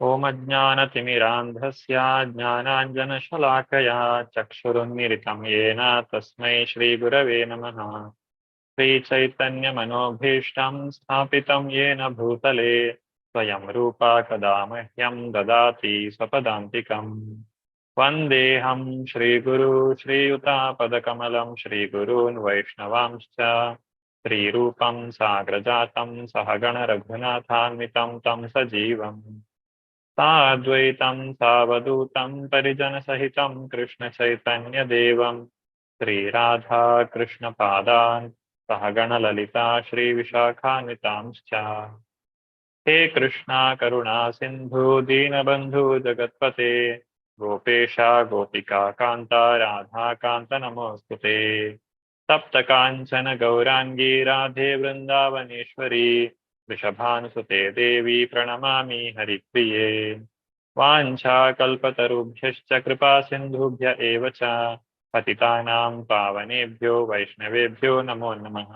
ओम अज्ञानतिमिरान्धस्य ज्ञानाञ्जनशलाकया चक्षुरुन्मीलितं येन तस्मै श्रीगुरवे नमः। श्रीचैतन्यमनोभीष्टं स्थापितं येन भूतले स्वयं रूपा कदा मह्यं ददाति स्वपदान्तिकम्। वन्देऽहं श्रीगुरु श्रीयुतापदकमलं श्रीगुरून् वैष्णवांश्च श्रीरूपं साग्रजातं सहगणरघुनाथान्वितं तं सजीवम् साद्वैतं सावधूतं परिजनसहितं कृष्णचैतन्यदेवं श्रीराधा कृष्णपादान् सहगणललिता श्रीविशाखान्वितांश्च। हे कृष्णा करुणा सिन्धु दीनबन्धु जगत्पते गोपेशा गोपिका कान्ता राधा कान्त नमोऽस्तुते। सप्तकाञ्चन गौराङ्गी राधे वृन्दावनेश्वरी वृषभानुसुते देवी प्रणमामि हरिप्रिये। वाञ्छाकल्पतरुभ्यश्च कृपा सिन्धुभ्य एव च पतितानां पावनेभ्यो वैष्णवेभ्यो नमो नमः।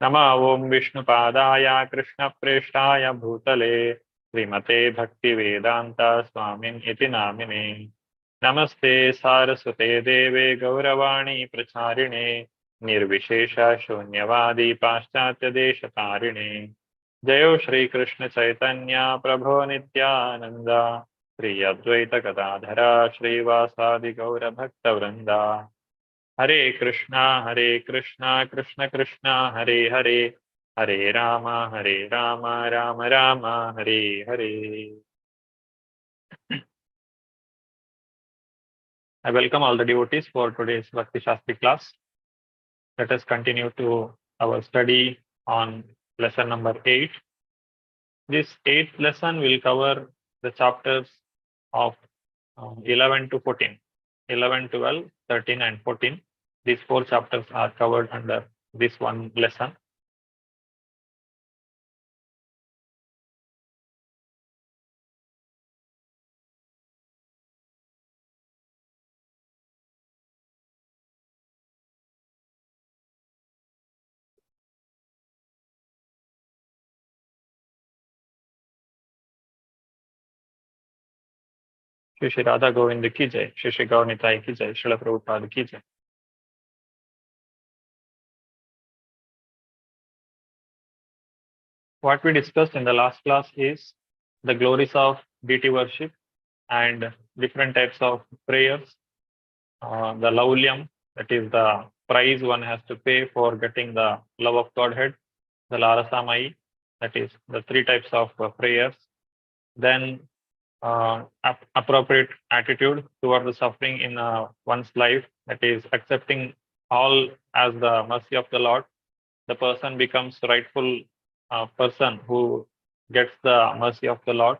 नमः ओं विष्णुपादाय कृष्णप्रेष्ठाय भूतले श्रीमते भक्तिवेदान्त स्वामिन् इति नामिने। नमस्ते सारस्वते देवे गौरवाणी प्रचारिणे निर्विशेष शून्यवादी पाश्चात्यदेशतारिणे। जयो श्री कृष्ण चैतन्य प्रभो नित्यानंद श्री अद्वैत गदाधर श्रीवासादि गौर भक्तवृंदा। हरे Krishna Krishna Krishna Hare Hare Hare Ram Ram Ram Hare Hare. I welcome all the devotees for today's Bhakti Shastri class. Let us continue to our study on lesson number 8. This 8th lesson will cover the chapters of 11 to 14. 11, 12, 13 and 14. These 4 chapters are covered under this one lesson. Shri Shri Radha Govind ki jai, Shri Shri Gaur Nitai ki jai, Srila Prabhupada ki jai. What we discussed in the last class is the glories of deity worship and different types of prayers. The laulyam, that is the price one has to pay for getting the love of Godhead. The larasamai, that is the 3 types of prayers. Then appropriate attitude toward the suffering in one's life, that is accepting all as the mercy of the Lord. The person becomes rightful person who gets the mercy of the Lord.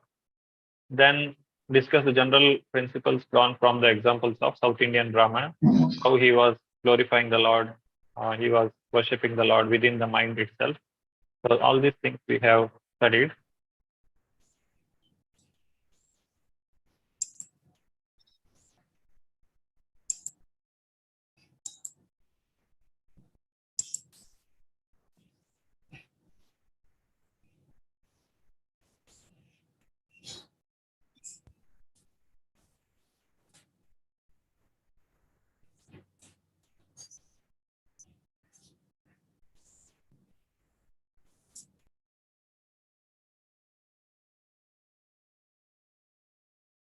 Then discuss the general principles drawn from the examples of South Indian Brahmana, how he was glorifying the Lord, he was worshipping the Lord within the mind itself. So all these things we have studied.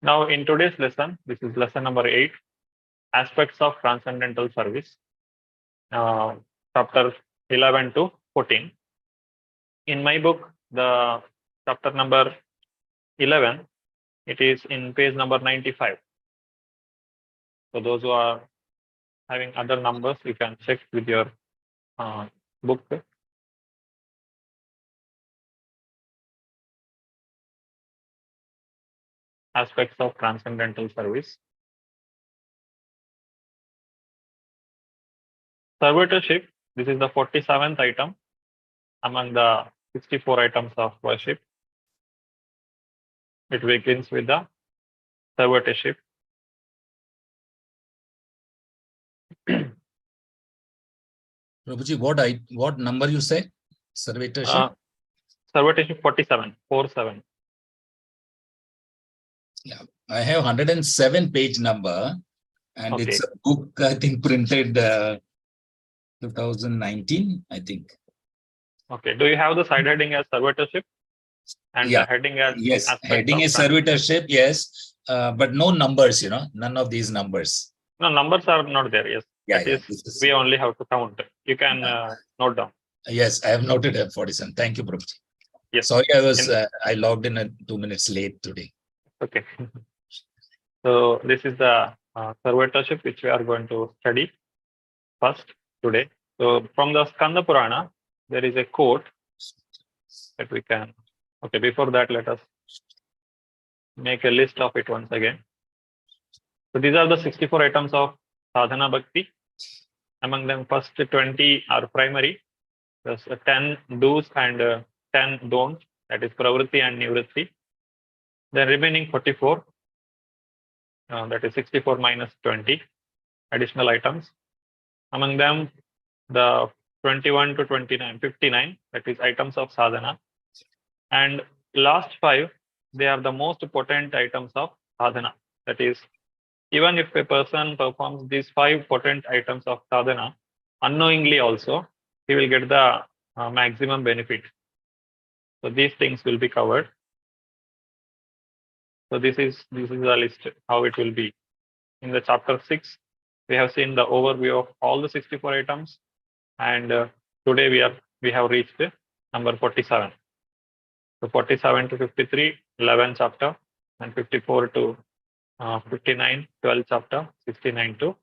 Now in today's lesson, this is lesson number 8, aspects of transcendental service, chapter 11 to 14. In my book, the chapter number 11, it is in page number 95. So those who are having other numbers, you can check with your book. Aspects of transcendental service. Servitorship, this is the 47th item among the 64 items of worship. It begins with the servitorship. Prabhuji, what number you say? Servitorship? Sarvateship 47, 47. Yeah, I have 107 page number, and Okay. it's a book, I think, printed 2019, I think. Okay. Do you have the side heading as servitorship and the Yeah, heading as yes, aspects heading of is transit? servitorship, yes, but no numbers, none of these numbers. No, numbers are not there. Yes. Yeah, That yeah, is, this is, we only have to count. You can note down. yes, I have noted 47. Thank you, Prabhuji. Yes. Sorry, In, I logged in 2 minutes late today. okay. So this is the servitorship which we are going to study first today. So from the Skanda Purana, there is a quote that we can. Okay, before that, let us make a list of it once again. So these are the 64 items of sadhana bhakti. Among them, first 20 are primary. There's 10 do's and 10 don'ts, that is pravritti and nivritti. The remaining 44, that is 64 minus 20 additional items. Among them, the 21 to 29, 59, that is items of sadhana. And last 5, they are the most potent items of sadhana. That is, even if a person performs these 5 potent items of sadhana, unknowingly also, he will get the maximum benefit. So these things will be covered. So this is the list, how it will be. In the chapter 6, we have seen the overview of all the 64 items. And today we have reached number 47. So 47 to 53, 11 chapter, and 54 to 59, 12 chapter, 69 to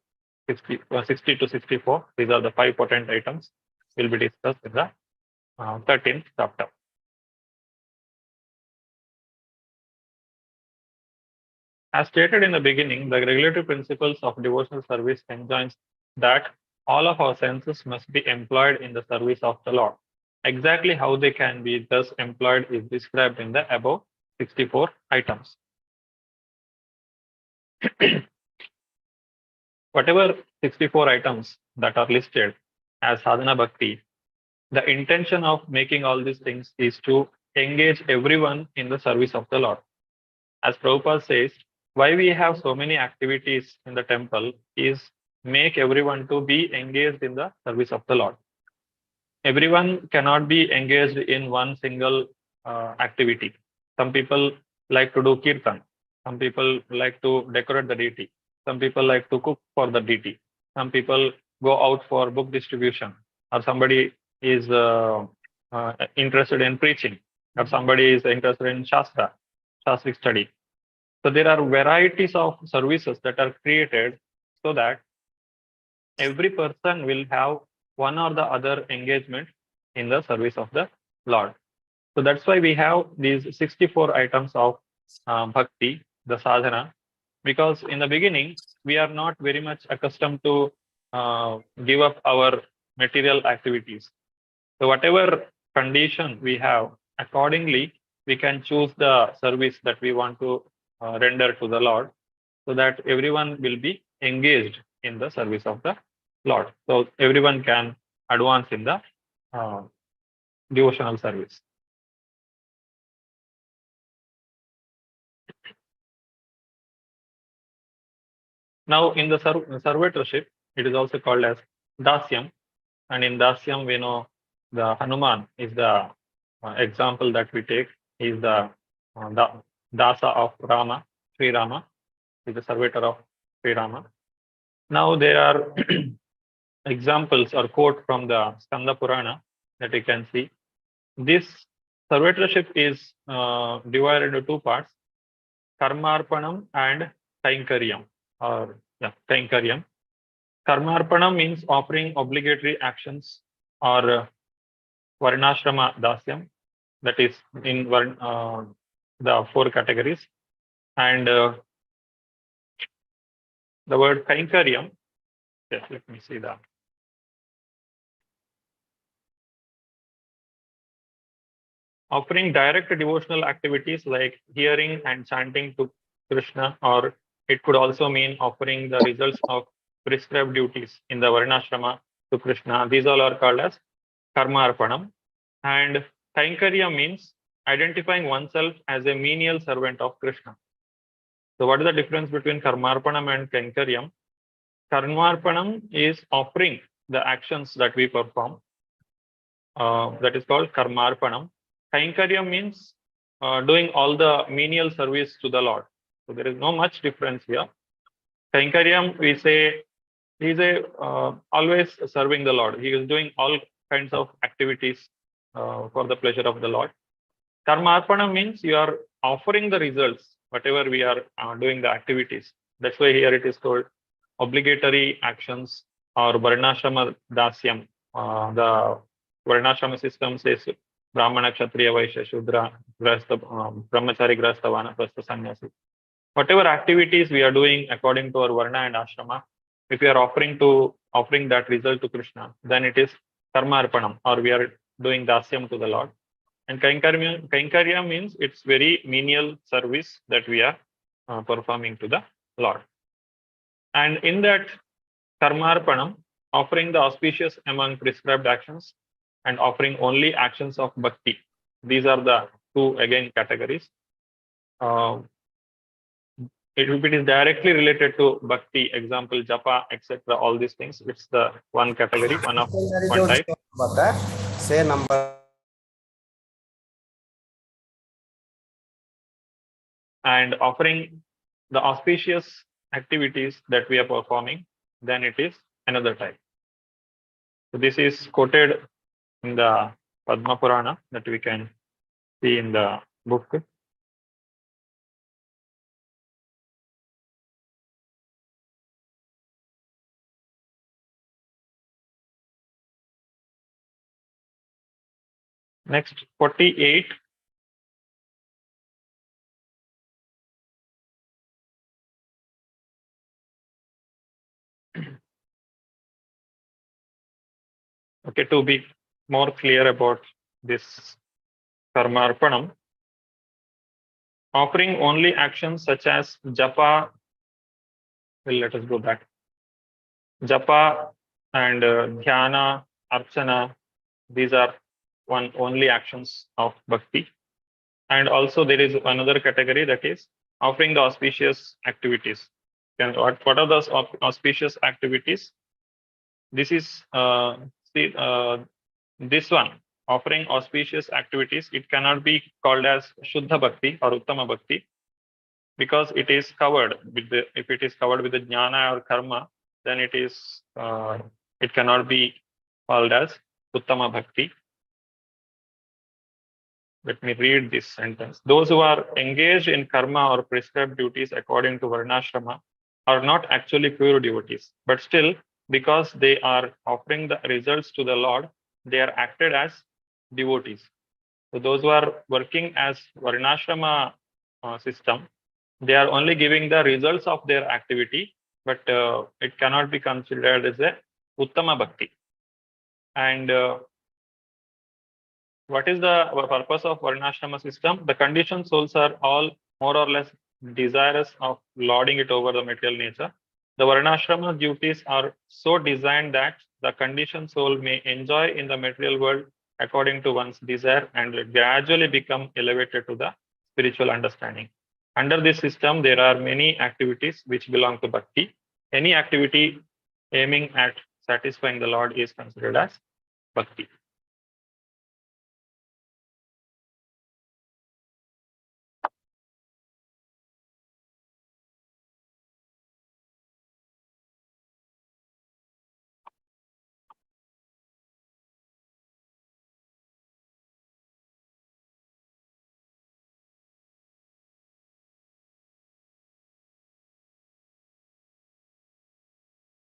60 to 64. These are the 5 potent items will be discussed in the 13th chapter. As stated in the beginning, the regulatory principles of devotional service enjoins that all of our senses must be employed in the service of the Lord. Exactly how they can be thus employed is described in the above 64 items. Whatever 64 items that are listed as sadhana bhakti, the intention of making all these things is to engage everyone in the service of the Lord. As Prabhupada says, why we have so many activities in the temple is make everyone to be engaged in the service of the Lord. Everyone cannot be engaged in one single activity. Some people like to do kirtan. Some people like to decorate the deity. Some people like to cook for the deity. Some people go out for book distribution, or somebody is interested in preaching, or somebody is interested in Shastri study. So there are varieties of services that are created so that every person will have one or the other engagement in the service of the Lord. So that's why we have these 64 items of bhakti, the sadhana, because in the beginning, we are not very much accustomed to give up our material activities. So whatever condition we have, accordingly, we can choose the service that we want to render to the Lord, so that everyone will be engaged in the service of the Lord. So everyone can advance in the devotional service. Now, in the servitorship, it is also called as dasyam, and in dasyam, we know the Hanuman is the example that we take. He is the dasa of Rama, Sri Rama, is the servitor of Sri Rama. Now, there are examples or quote from the Skanda Purana that you can see. This servitorship is divided into 2 parts, karmarpanam and kainkaryam, or kainkaryam. Karmarpanam means offering obligatory actions, or varnashrama dasyam, that is in the 4 categories. And the word kainkaryam, yes, let me see that. Offering direct devotional activities like hearing and chanting to Krishna, or it could also mean offering the results of prescribed duties in the Varnashrama to Krishna. These all are called as Karma Arpanam. And Kainkarya means identifying oneself as a menial servant of Krishna. So what is the difference between Karmarpanam and Kainkaryam? Karmarpanam is offering the actions that we perform. That is called Karmarpanam. Kainkaryam means doing all the menial service to the Lord. So there is no much difference here. Kainkaryam, we say, he is always serving the Lord. He is doing all kinds of activities for the pleasure of the Lord. Karmarpana means you are offering the results, whatever we are doing the activities. That's why here it is called obligatory actions or Varnashrama Dasyam. The Varnashrama system says Brahmana, Kshatriya, Vaishya, Shudra, Grahastha, Brahmachari, Grahastha, Vanaprastha, Sannyasi. Whatever activities we are doing according to our Varna and Ashrama, if we are offering that result to Krishna, then it is Karmarpanam, or we are doing Dasyam to the Lord. And Kainkarya means it's very menial service that we are performing to the Lord. And in that Karmarpanam, offering the auspicious among prescribed actions and offering only actions of Bhakti. These are the two, again, categories. If it is directly related to Bhakti, example, Japa, etc., all these things, it's the one category, one type. Say number. And offering the auspicious activities that we are performing, then it is another type. So this is quoted in the Padma Purana that we can see in the book. Next, 48. Okay, to be more clear about this Karmarpanam, offering only actions such as Japa, well, let us go back. Japa and Dhyana, Archana, these are only actions of Bhakti. And also there is another category, that is offering the auspicious activities. And what are those auspicious activities? This is this one, offering auspicious activities. It cannot be called as Shuddha Bhakti or Uttama Bhakti, because it is covered with the, if it is covered with the Jnana or Karma, then it is it cannot be called as Uttama Bhakti. Let me read this sentence. Those who are engaged in karma or prescribed duties according to Varnashrama are not actually pure devotees, but still, because they are offering the results to the Lord, they are acted as devotees. So those who are working as Varnashrama system, they are only giving the results of their activity, but it cannot be considered as a Uttama Bhakti. And what is the purpose of Varnashrama system? The conditioned souls are all more or less desirous of lording it over the material nature. The Varnashrama duties are so designed that the conditioned soul may enjoy in the material world according to one's desire and gradually become elevated to the spiritual understanding. Under this system, there are many activities which belong to Bhakti. Any activity aiming at satisfying the Lord is considered as Bhakti.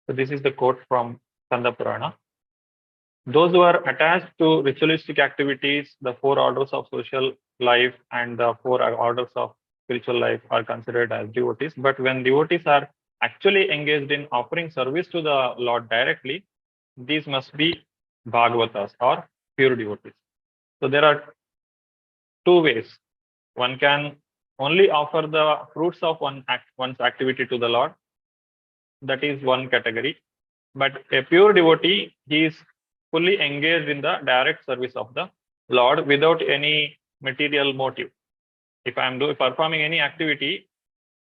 So this is the quote from Skanda Purana. Those who are attached to ritualistic activities, the 4 orders of social life and the 4 orders of spiritual life are considered as devotees. But when devotees are actually engaged in offering service to the Lord directly, these must be Bhagavatas or pure devotees. So there are 2 ways. One can only offer the fruits of one's activity to the Lord. That is one category. But a pure devotee, he is fully engaged in the direct service of the Lord without any material motive. If I am performing any activity,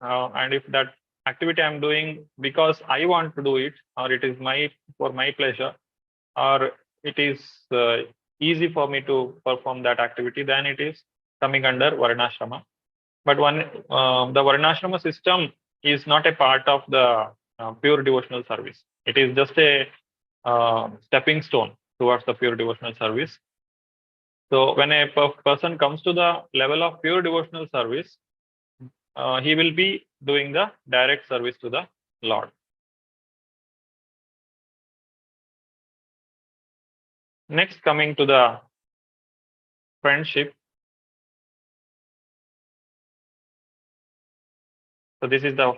and if that activity I am doing because I want to do it, or it is for my pleasure, or it is easy for me to perform that activity, then it is coming under Varnashrama. But the Varnashrama system is not a part of the pure devotional service. It is just a stepping stone towards the pure devotional service. So when a person comes to the level of pure devotional service, he will be doing the direct service to the Lord. Next, coming to the friendship. So this is the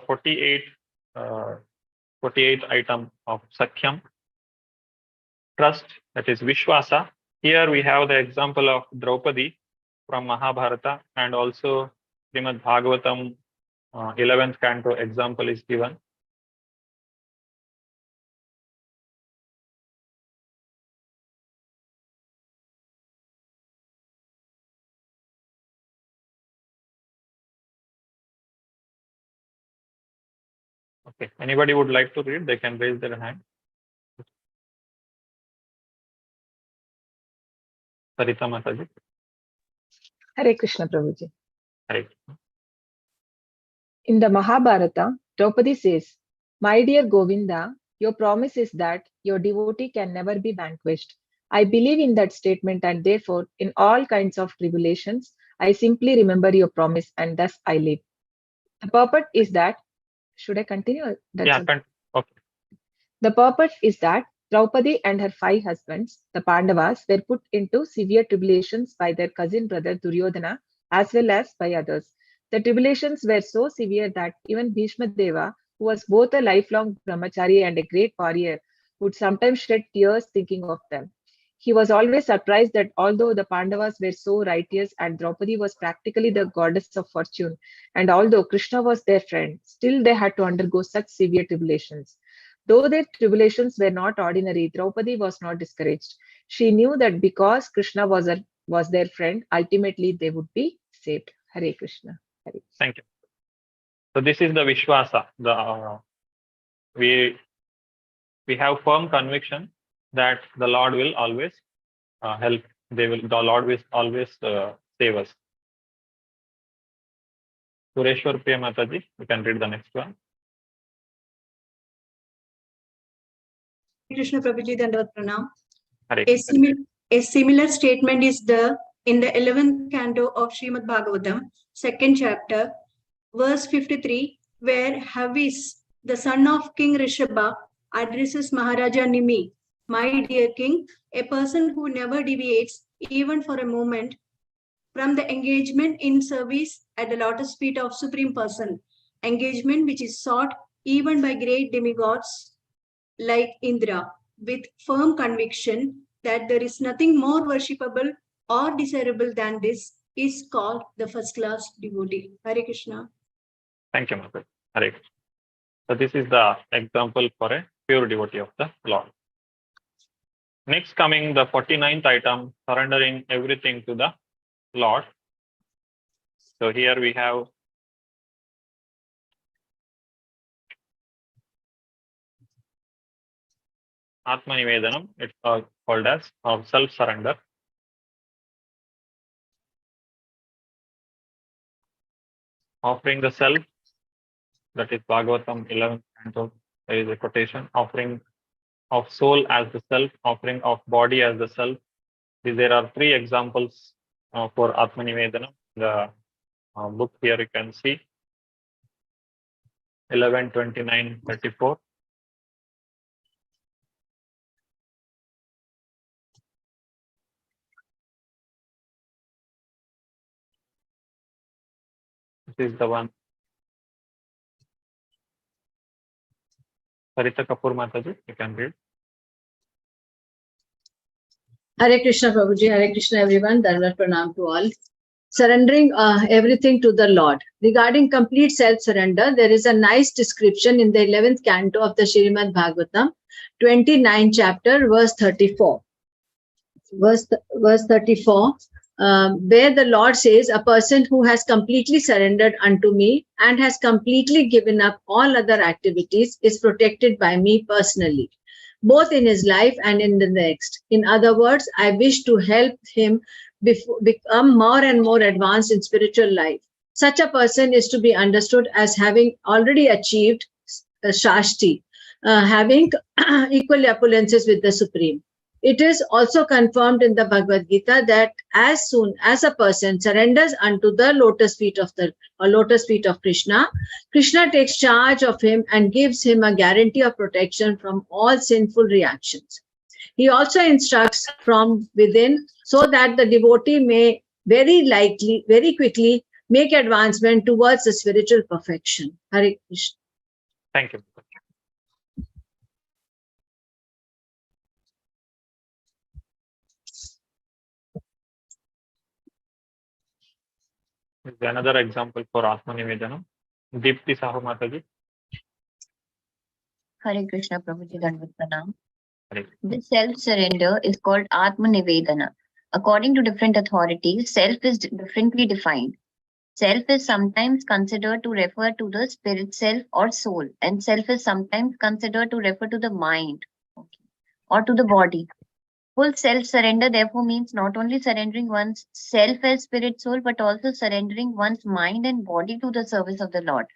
48th item of Sakhyam. Trust, that is Vishwasa. Here we have the example of Draupadi from Mahabharata, and also Srimad Bhagavatam 11th canto example is given. Okay, anybody would like to read, they can raise their hand. Sarita Mataji. Hare Krishna Prabhuji. Hare. In the Mahabharata, Draupadi says, "My dear Govinda, your promise is that your devotee can never be vanquished. I believe in that statement, and therefore, in all kinds of tribulations, I simply remember your promise, and thus I live." The purport is that, should I continue? Okay. The purport is that Draupadi and her 5 husbands, the Pandavas, were put into severe tribulations by their cousin brother Duryodhana as well as by others. The tribulations were so severe that even Bhishma Deva, who was both a lifelong brahmachari and a great warrior, would sometimes shed tears thinking of them. He was always surprised that although the Pandavas were so righteous and Draupadi was practically the goddess of fortune, and although Krishna was their friend, still they had to undergo such severe tribulations. Though their tribulations were not ordinary, Draupadi was not discouraged. She knew that because Krishna was their friend, ultimately they would be saved. Hare Krishna. Hare Krishna. Thank you. So this is the Vishwasa. We have firm conviction that the Lord will always help. The Lord will always save us. Sureshwar Priya Mataji, you can read the next one. Krishna Prabhuji, Dandavat Pranam. Hare. A similar statement is in the 11th canto of Srimad Bhagavatam, 2nd chapter, verse 53, where Havis, the son of King Rishabha, addresses Maharaja Nimi, "My dear king, a person who never deviates even for a moment from the engagement in service at the lotus feet of Supreme Person, engagement which is sought even by great demigods like Indra, with firm conviction that there is nothing more worshipable or desirable than this, is called the first class devotee." Hare Krishna. Thank you, Mataji. Hare Krishna. So this is the example for a pure devotee of the Lord. Next, coming the 49th item, surrendering everything to the Lord. So here we have Atma Nivedanam. It's called as self-surrender. Offering the self, that is Bhagavatam 11th canto. There is a quotation. Offering of soul as the self, offering of body as the self. There are 3 examples for Atma Nivedanam. The book here you can see 11, 29, 34. This is the one. Sarita Kapoor Mataji, you can read. Hare Krishna Prabhuji, Hare Krishna everyone, Dandavat Pranam to all. Surrendering everything to the Lord. Regarding complete self-surrender, there is a nice description in the 11th canto of the Srimad Bhagavatam, 29th chapter, verse 34. verse 34, where the Lord says, a person who has completely surrendered unto me and has completely given up all other activities is protected by me personally, both in his life and in the next. In other words, I wish to help him become more and more advanced in spiritual life. Such a person is to be understood as having already achieved Shastri, having equal opulences with the Supreme. It is also confirmed in the Bhagavad Gita that as soon as a person surrenders unto the lotus feet of Krishna, Krishna takes charge of him and gives him a guarantee of protection from all sinful reactions. He also instructs from within so that the devotee may very quickly make advancement towards the spiritual perfection. Hare Krishna. Thank you. This is another example for Atma Nivedanam. Deepti Sahu Mataji. Hare Krishna, Prabhuji, Dandavat Pranam. Hare. The self-surrender is called Atma Nivedana. According to different authorities, self is differently defined. Self is sometimes considered to refer to the spirit self or soul, and self is sometimes considered to refer to the mind, or to the body. Full self-surrender therefore means not only surrendering one's self as spirit soul, but also surrendering one's mind and body to the service of the Lord.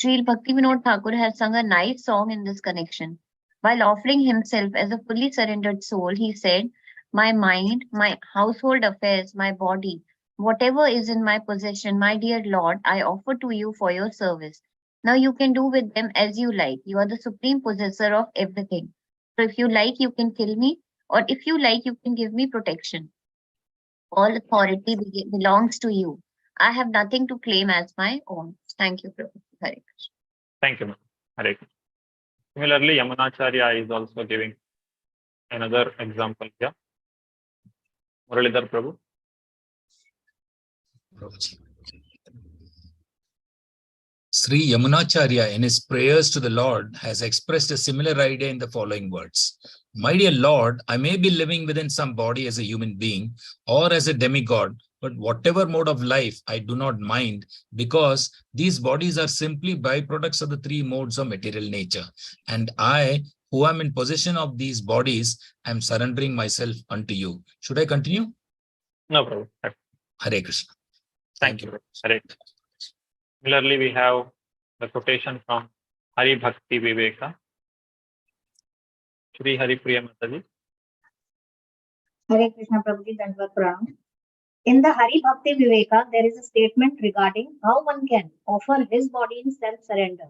Srila Bhaktivinoda Thakur has sung a nice song in this connection. While offering himself as a fully surrendered soul, he said, my mind, my household affairs, my body, whatever is in my possession, my dear Lord, I offer to you for your service. Now you can do with them as you like. You are the supreme possessor of everything. So if you like, you can kill me, or if you like, you can give me protection. All authority belongs to you. I have nothing to claim as my own. Thank you, Prabhu. Hare Krishna. Thank you, ma'am. Hare Krishna. Similarly, Yamunacharya is also giving another example here. Muralidhar Prabhu. Sri Yamunacharya, in his prayers to the Lord, has expressed a similar idea in the following words. My dear Lord, I may be living within some body as a human being or as a demigod, but whatever mode of life, I do not mind, because these bodies are simply byproducts of the three modes of material nature. And I, who am in possession of these bodies, am surrendering myself unto you. Should I continue? No, Prabhu. Hare Krishna. Thank you. Hare Krishna. Similarly, we have the quotation from Hari Bhakti Viveka. Shri Hari Priya Mataji. Hare Krishna, Prabhuji, Dandavat Pranam. In the Hari Bhakti Viveka, there is a statement regarding how one can offer his body in self-surrender.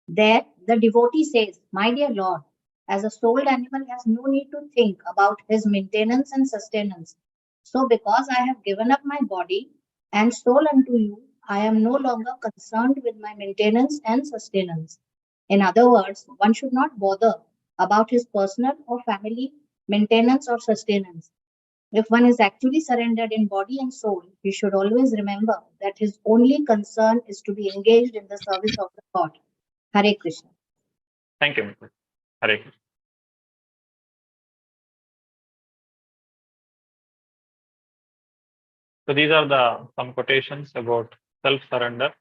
There, the devotee says, my dear Lord, as a souled animal has no need to think about his maintenance and sustenance. So because I have given up my body and soul unto you, I am no longer concerned with my maintenance and sustenance. In other words, one should not bother about his personal or family maintenance or sustenance. If one is actually surrendered in body and soul, he should always remember that his only concern is to be engaged in the service of the God. Hare Krishna. Thank you, Mr. Hare Krishna. So these are some quotations about self-surrender,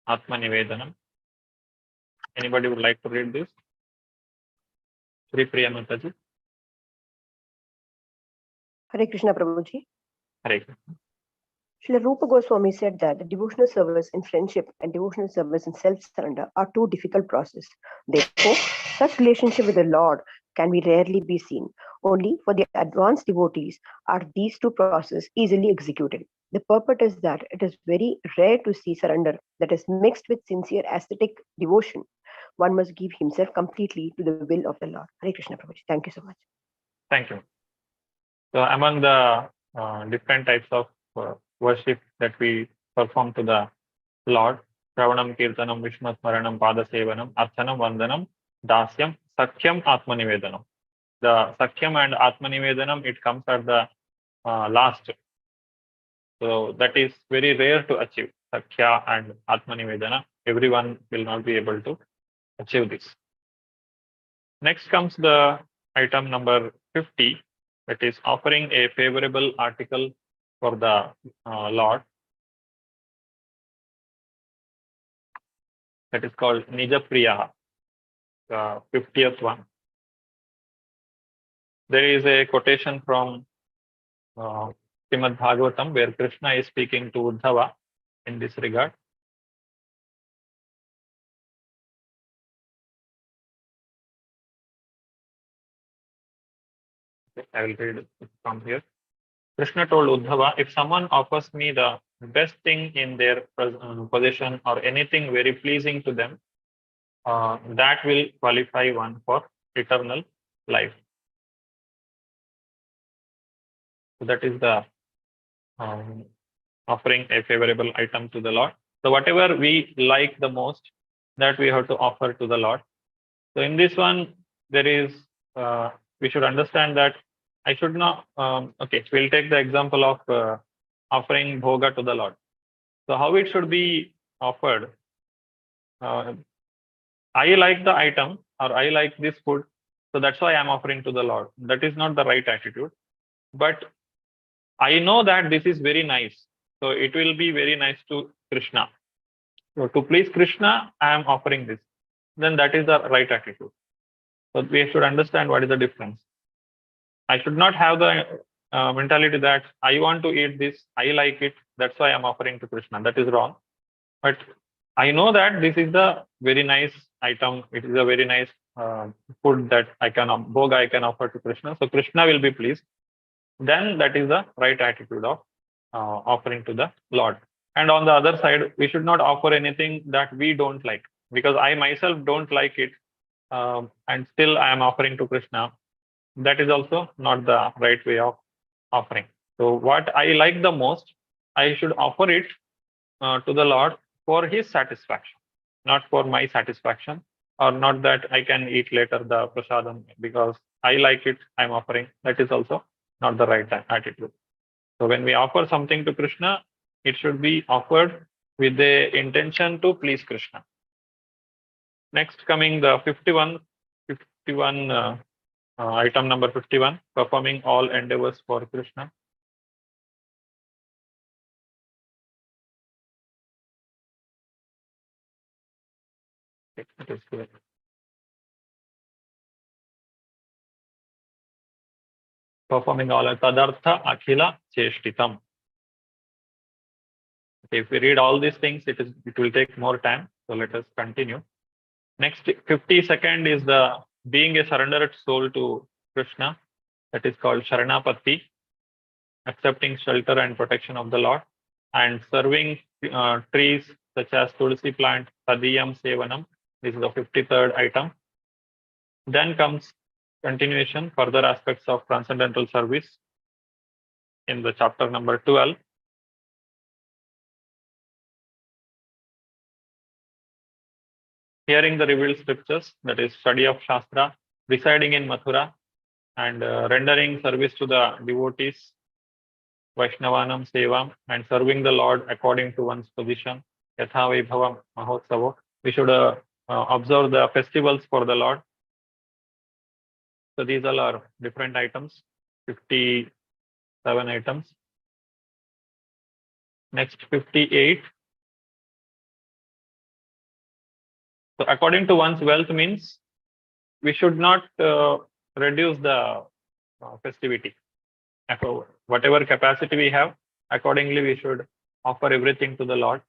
Atma Nivedanam. Anybody would like to read this? Shri Priya Mataji. Hare Krishna, Prabhuji. Hare Krishna. Srila Rupa Goswami said that the devotional service in friendship and devotional service in self-surrender are two difficult processes. Therefore, such relationship with the Lord can be rarely be seen. Only for the advanced devotees are these two processes easily executed. The purport is that it is very rare to see surrender that is mixed with sincere ascetic devotion. One must give himself completely to the will of the Lord. Hare Krishna, Prabhuji. Thank you so much. Thank you. So among the different types of worship that we perform to the Lord, Shravanam, Kirtanam, Vishnu Smaranam, Pada Sevanam, Archanam, Vandanam, Dasyam, Sakhyam, Atma Nivedanam. The Sakhyam and Atma Nivedanam, it comes at the last. So that is very rare to achieve. Sakhya and Atma Nivedana. Everyone will not be able to achieve this. Next comes the item number 50, that is offering a favorable article for the Lord. That is called Nija Priya, the 50th one. There is a quotation from Srimad Bhagavatam where Krishna is speaking to Uddhava in this regard. I will read it from here. Krishna told Uddhava, if someone offers me the best thing in their possession or anything very pleasing to them, that will qualify one for eternal life. So that is the offering a favorable item to the Lord. So whatever we like the most, that we have to offer to the Lord. So in this one, there is, we should understand that I should not, okay, we'll take the example of offering bhoga to the Lord. So how it should be offered? I like the item or I like this food, so that's why I'm offering to the Lord. That is not the right attitude. But I know that this is very nice, so it will be very nice to Krishna. So to please Krishna, I am offering this. Then that is the right attitude. So we should understand what is the difference. I should not have the mentality that I want to eat this, I like it, that's why I'm offering to Krishna. That is wrong. But I know that this is the very nice item. It is a very nice food that I can bhoga I can offer to Krishna. So Krishna will be pleased. Then that is the right attitude of offering to the Lord. And on the other side, we should not offer anything that we don't like, because I myself don't like it, and still I am offering to Krishna. That is also not the right way of offering. So what I like the most, I should offer it to the Lord for his satisfaction, not for my satisfaction, or not that I can eat later the prasadam because I like it, I'm offering. That is also not the right attitude. So when we offer something to Krishna, it should be offered with the intention to please Krishna. Next, coming the 51 item number 51, performing all endeavors for Krishna. It is clear. Performing all tadartha akhila cheshtitam. If we read all these things, it will take more time. So let us continue. Next, 52nd is the being a surrendered soul to Krishna. That is called Sharanapati, accepting shelter and protection of the Lord, and serving trees such as Tulsi plant, Sadiyam Sevanam. This is the 53rd item. Then comes continuation, further aspects of transcendental service in the chapter number 12. Hearing the revealed scriptures, that is study of Shastra, residing in Mathura, and rendering service to the devotees, Vaishnavanam Sevam, and serving the Lord according to one's position, Yatha Vaibhavam Mahotsavo. We should observe the festivals for the Lord. So these all are different items, 57 items. Next, 58. So according to one's wealth means we should not reduce the festivity. Whatever capacity we have, accordingly we should offer everything to the Lord.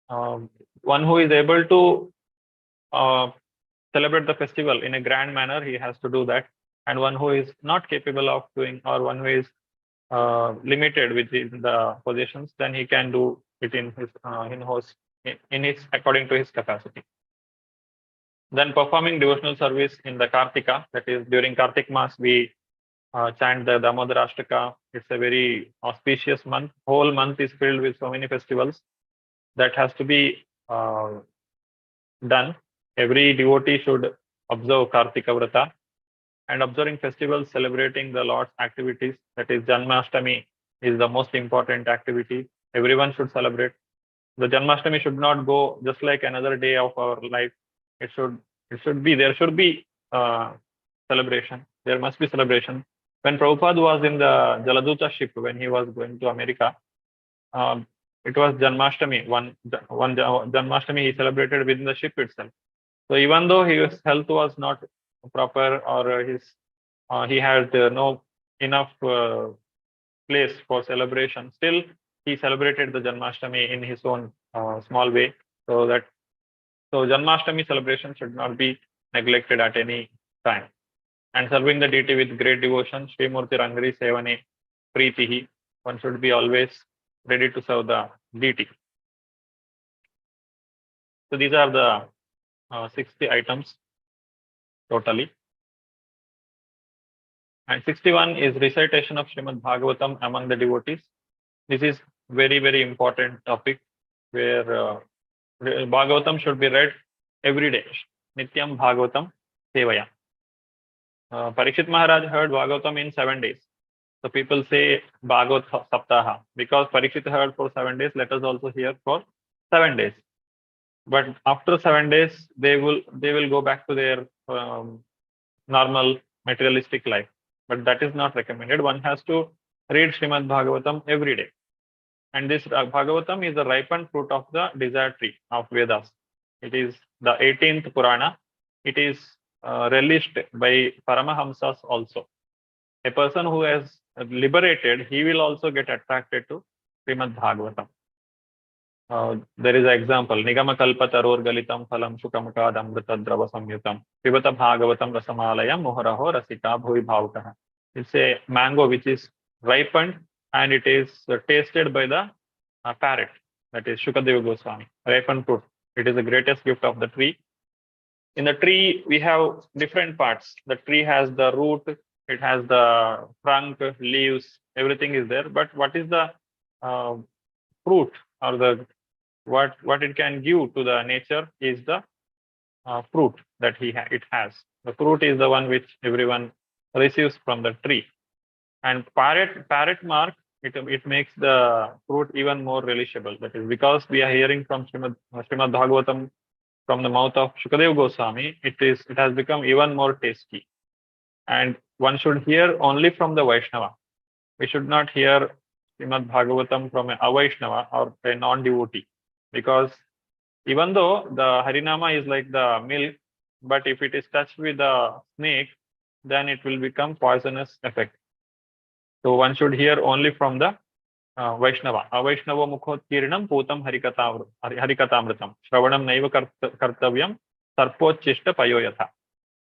One who is able to celebrate the festival in a grand manner, he has to do that. And one who is not capable of doing, or one who is limited within the positions, then he can do it in his according to his capacity. Then performing devotional service in the Kartika, that is during Kartik Mass, we chant the Damodar Ashtaka. It's a very auspicious month. Whole month is filled with so many festivals that has to be done. Every devotee should observe Kartika Vrata, and observing festivals celebrating the Lord's activities, that is Janmashtami, is the most important activity. Everyone should celebrate. The Janmashtami should not go just like another day of our life. There should be celebration. There must be celebration. When Prabhupada was in the Jaladuta ship, when he was going to America, it was Janmashtami. One Janmashtami he celebrated within the ship itself. So even though his health was not proper, or he had no enough place for celebration, still he celebrated the Janmashtami in his own small way. So Janmashtami celebration should not be neglected at any time. And serving the deity with great devotion, Srimurti Rangari Sevane Preetihi, one should be always ready to serve the deity. So these are the 60 items totally. And 61 is recitation of Srimad Bhagavatam among the devotees. This is very, very important topic where Bhagavatam should be read every day. Nityam Bhagavatam Sevaya. Parikshit Maharaj heard Bhagavatam in 7 days. So people say Bhagavat Saptaha. Because Parikshit heard for 7 days, let us also hear for 7 days. But after 7 days, they will go back to their normal materialistic life. But that is not recommended. One has to read Srimad Bhagavatam every day. And this Bhagavatam is the ripened fruit of the desire tree of Vedas. It is the 18th Purana. It is relished by Paramahamsas also. A person who has liberated, he will also get attracted to Srimad Bhagavatam. There is an example. Nigama kalpa taror galitam phalam sukamakad amritadrava samyutam pibata bhagavatam rasamalayam moharaho rasita bhuvi bhavakaha. It's a mango which is ripened and it is tasted by the parrot. That is Shukadeva Goswami. Ripened fruit. It is the greatest gift of the tree. In the tree, we have different parts. The tree has the root, it has the trunk, leaves, everything is there. But what is the fruit, or the what it can give to the nature is the fruit that it has. The fruit is the one which everyone receives from the tree. And parrot mark, it makes the fruit even more relishable. That is because we are hearing from Srimad Bhagavatam from the mouth of Shukadeva Goswami, it has become even more tasty. And one should hear only from the Vaishnava. We should not hear Srimad Bhagavatam from a Vaishnava or a non-devotee. Because even though the Harinama is like the milk, but if it is touched with the snake, then it will become poisonous effect. So one should hear only from the Vaishnava. Avaishnava mukhotkirinam putam harikatamritam. Shravanam naiva kartavyam sarpochishta payoyatha.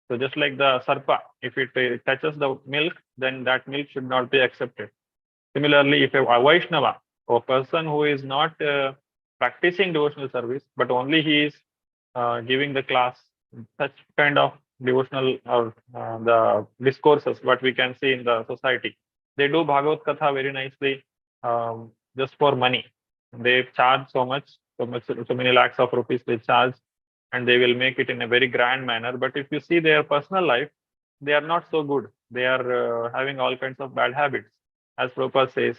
So just like the sarpa, if it touches the milk, then that milk should not be accepted. Similarly, if a Vaishnava, a person who is not practicing devotional service, but only he is giving the class, such kind of devotional or the discourses, what we can see in the society. They do Bhagavad Katha very nicely just for money. They charge so many lakhs of rupees they charge, and they will make it in a very grand manner. But if you see their personal life, they are not so good. They are having all kinds of bad habits. As Prabhupada says,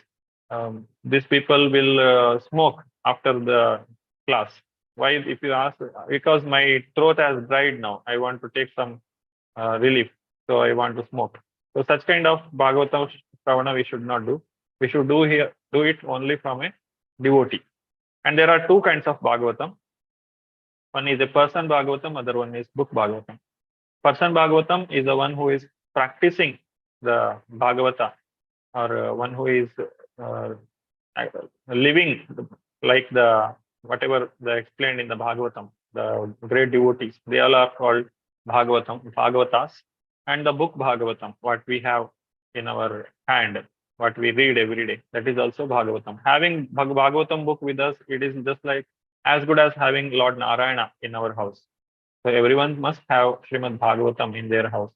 these people will smoke after the class. Why? If you ask, because my throat has dried now, I want to take some relief, so I want to smoke. So such kind of Bhagavatam Shravana we should not do. We should do it only from a devotee. And there are two kinds of Bhagavatam. One is a person Bhagavatam, other one is book Bhagavatam. Person Bhagavatam is the one who is practicing the Bhagavata, or one who is living like whatever they explained in the Bhagavatam. The great devotees, they all are called Bhagavatas. And the book Bhagavatam, what we have in our hand, what we read every day, that is also Bhagavatam. Having Bhagavatam book with us, it is just like as good as having Lord Narayana in our house. So everyone must have Srimad Bhagavatam in their house.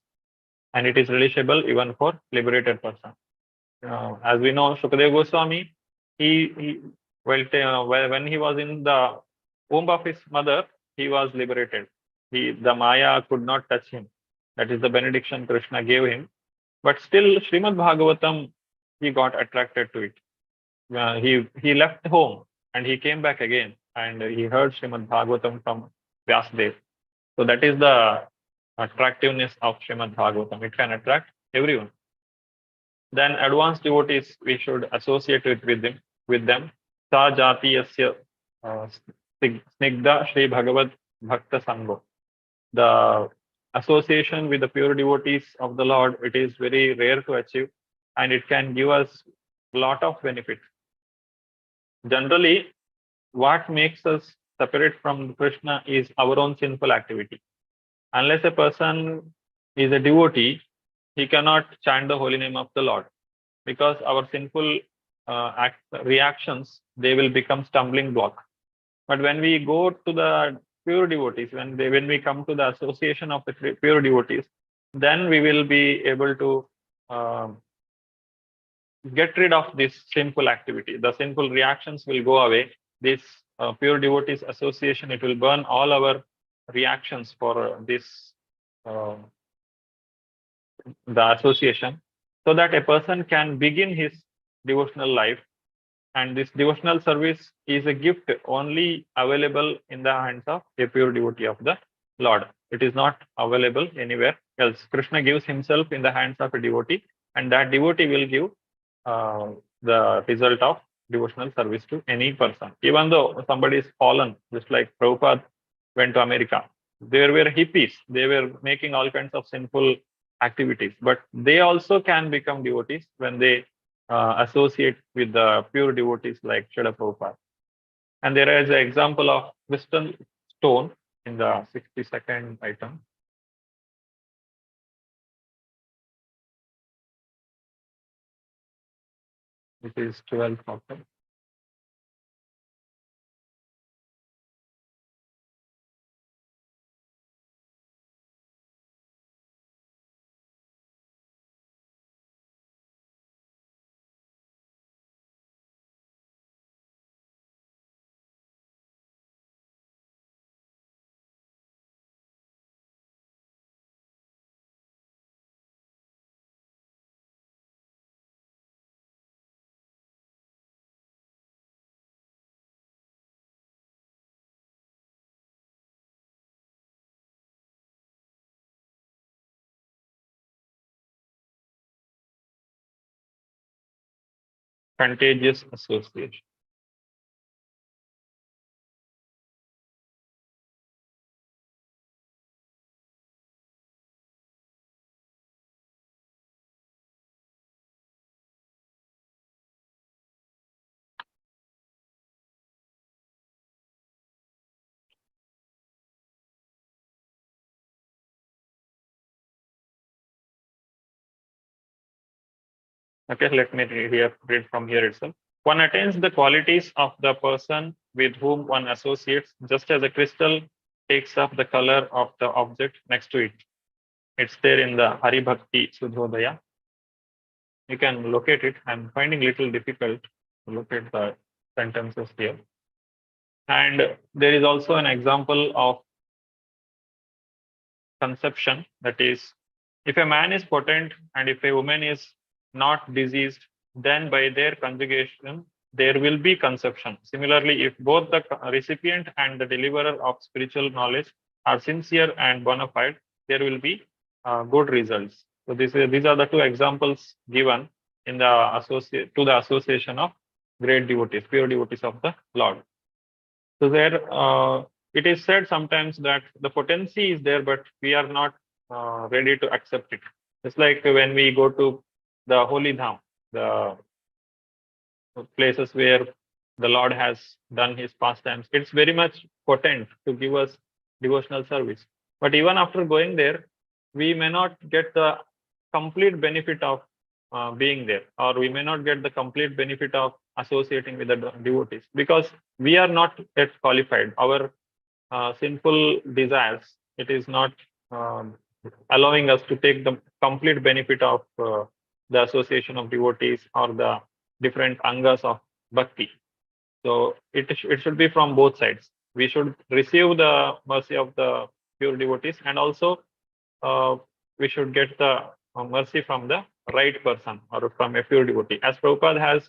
And it is relishable even for liberated person. As we know, Shukadeva Goswami, when he was in the womb of his mother, he was liberated. The Maya could not touch him. That is the benediction Krishna gave him. But still, Srimad Bhagavatam, he got attracted to it. He left home and he came back again, and he heard Srimad Bhagavatam from Vyasadeva. So that is the attractiveness of Srimad Bhagavatam. It can attract everyone. Then advanced devotees, we should associate with them. Sa jatiyasya snigdha Shri Bhagavad Bhakta Sangho. The association with the pure devotees of the Lord, it is very rare to achieve, and it can give us a lot of benefits. Generally, what makes us separate from Krishna is our own sinful activity. Unless a person is a devotee, he cannot chant the holy name of the Lord, because our sinful reactions, they will become stumbling block. But when we go to the pure devotees, when we come to the association of the pure devotees, then we will be able to get rid of this sinful activity. The sinful reactions will go away. This pure devotees association, it will burn all our reactions for this the association, so that a person can begin his devotional life. And this devotional service is a gift only available in the hands of a pure devotee of the Lord. It is not available anywhere else. Krishna gives himself in the hands of a devotee, and that devotee will give the result of devotional service to any person. Even though somebody is fallen, just like Prabhupada went to America, there were hippies, they were making all kinds of sinful activities, but they also can become devotees when they associate with the pure devotees like Srila Prabhupada. And there is an example of crystal stone in the 62nd item. It is 12th chapter. Contagious association. Okay, let me read from here itself. One attains the qualities of the person with whom one associates, just as a crystal takes up the color of the object next to it. It's there in the Hari Bhakti Sudhodaya. You can locate it. I'm finding little difficult to locate the sentences here. And there is also an example of conception, that is, if a man is potent and if a woman is not diseased, then by their conjugation, there will be conception. Similarly, if both the recipient and the deliverer of spiritual knowledge are sincere and bona fide, there will be good results. So these are the two examples given in the association of great devotees, pure devotees of the Lord. So there, it is said sometimes that the potency is there, but we are not ready to accept it. It's like when we go to the Holy Dham, the places where the Lord has done his pastimes. It's very much potent to give us devotional service. But even after going there, we may not get the complete benefit of being there, or we may not get the complete benefit of associating with the devotees, because we are not yet qualified. Our sinful desires, it is not allowing us to take the complete benefit of the association of devotees or the different angas of bhakti. So it should be from both sides. We should receive the mercy of the pure devotees, and also we should get the mercy from the right person or from a pure devotee. As Prabhupada has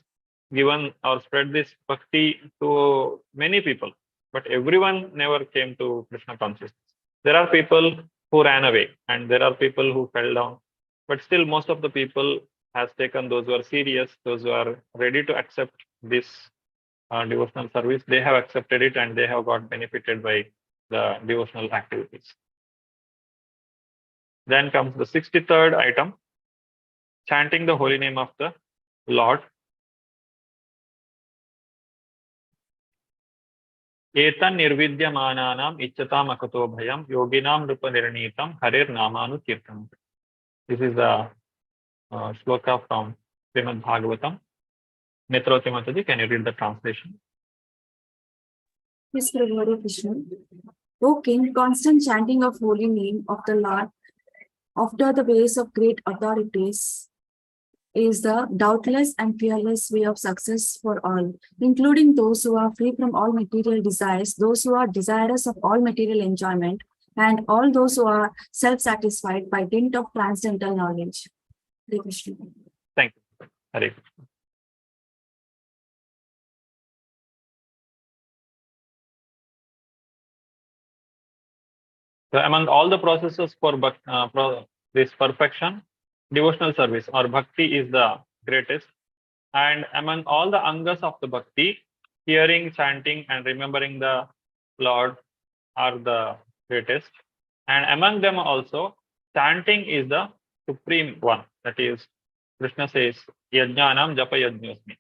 given or spread this bhakti to many people, but everyone never came to Krishna consciousness. There are people who ran away, and there are people who fell down, but still most of the people has taken, those who are serious, those who are ready to accept this devotional service, they have accepted it and they have got benefited by the devotional activities. Then comes the 63rd item, chanting the holy name of the Lord. Etan nirvidyamananam ichchatam akato bhayam yoginam rupa nirnitam harir namanu kirtanam. This is the shloka from Srimad Bhagavatam. Netroti Mataji, can you read the translation? Yes, Hare Krishna. O King, constant chanting of holy name of the Lord after the ways of great authorities is the doubtless and fearless way of success for all, including those who are free from all material desires, those who are desirous of all material enjoyment, and all those who are self-satisfied by dint of transcendental knowledge. Hare Krishna. Thank you. Hare Krishna. So among all the processes for this perfection, devotional service or bhakti is the greatest. And among all the angas of the bhakti, hearing, chanting, and remembering the Lord are the greatest. And among them also, chanting is the supreme one. That is, Krishna says, Yajnanam Japa Yajñosmi.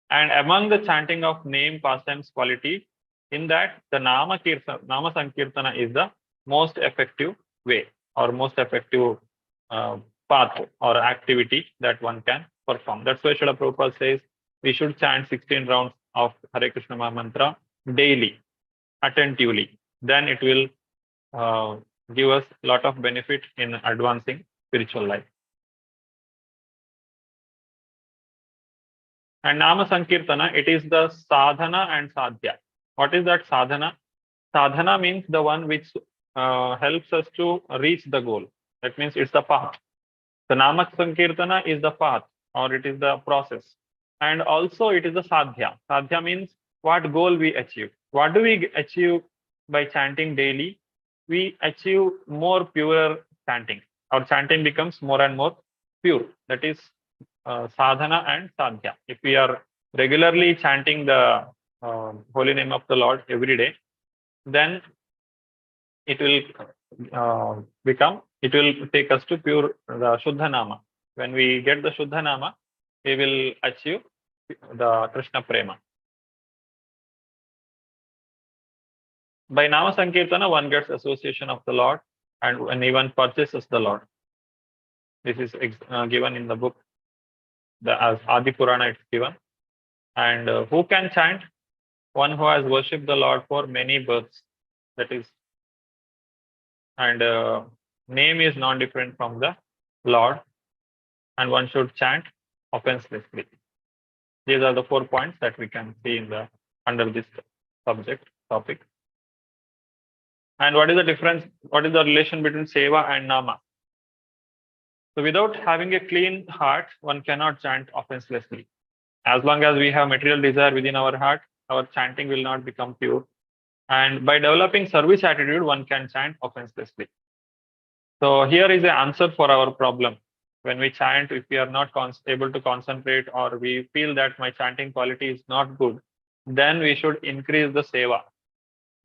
And among the chanting of name, pastimes, quality, in that the Nama Sankirtana is the most effective way or most effective path or activity that one can perform. That's why Srila Prabhupada says we should chant 16 rounds of Hare Krishna mantra daily, attentively. Then it will give us a lot of benefit in advancing spiritual life. And Nama Sankirtana, it is the sadhana and sadhya. What is that sadhana? Sadhana means the one which helps us to reach the goal. That means it's the path. The Nama Sankirtana is the path or it is the process. And also it is the sadhya. Sadhya means what goal we achieve. What do we achieve by chanting daily? We achieve more purer chanting. Our chanting becomes more and more pure. That is sadhana and sadhya. If we are regularly chanting the holy name of the Lord every day, then it will it will take us to pure the Shuddha Nama. When we get the Shuddha Nama, we will achieve the Krishna Prema. By Nama Sankirtana, one gets association of the Lord and even purchases the Lord. This is given in the book, as Adi Purana it's given. And who can chant? One who has worshipped the Lord for many births. That is, and name is non-different from the Lord, and one should chant offenselessly. These are the 4 points that we can see in the under this topic. And what is the difference? What is the relation between seva and nama? So without having a clean heart, one cannot chant offenselessly. As long as we have material desire within our heart, our chanting will not become pure. And by developing service attitude, one can chant offenselessly. So here is the answer for our problem. When we chant, if we are not able to concentrate or we feel that my chanting quality is not good, then we should increase the seva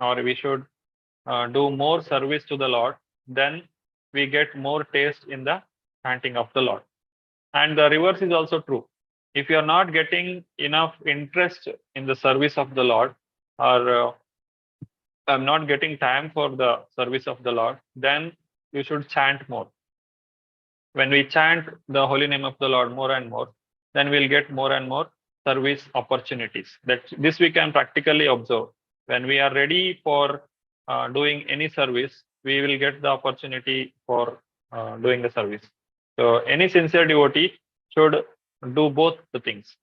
or we should do more service to the Lord. Then we get more taste in the chanting of the Lord. And the reverse is also true. If you are not getting enough interest in the service of the Lord, or I'm not getting time for the service of the Lord, then you should chant more. When we chant the holy name of the Lord more and more, then we'll get more and more service opportunities. This we can practically observe. When we are ready for doing any service, we will get the opportunity for doing the service. So any sincere devotee should do both the things.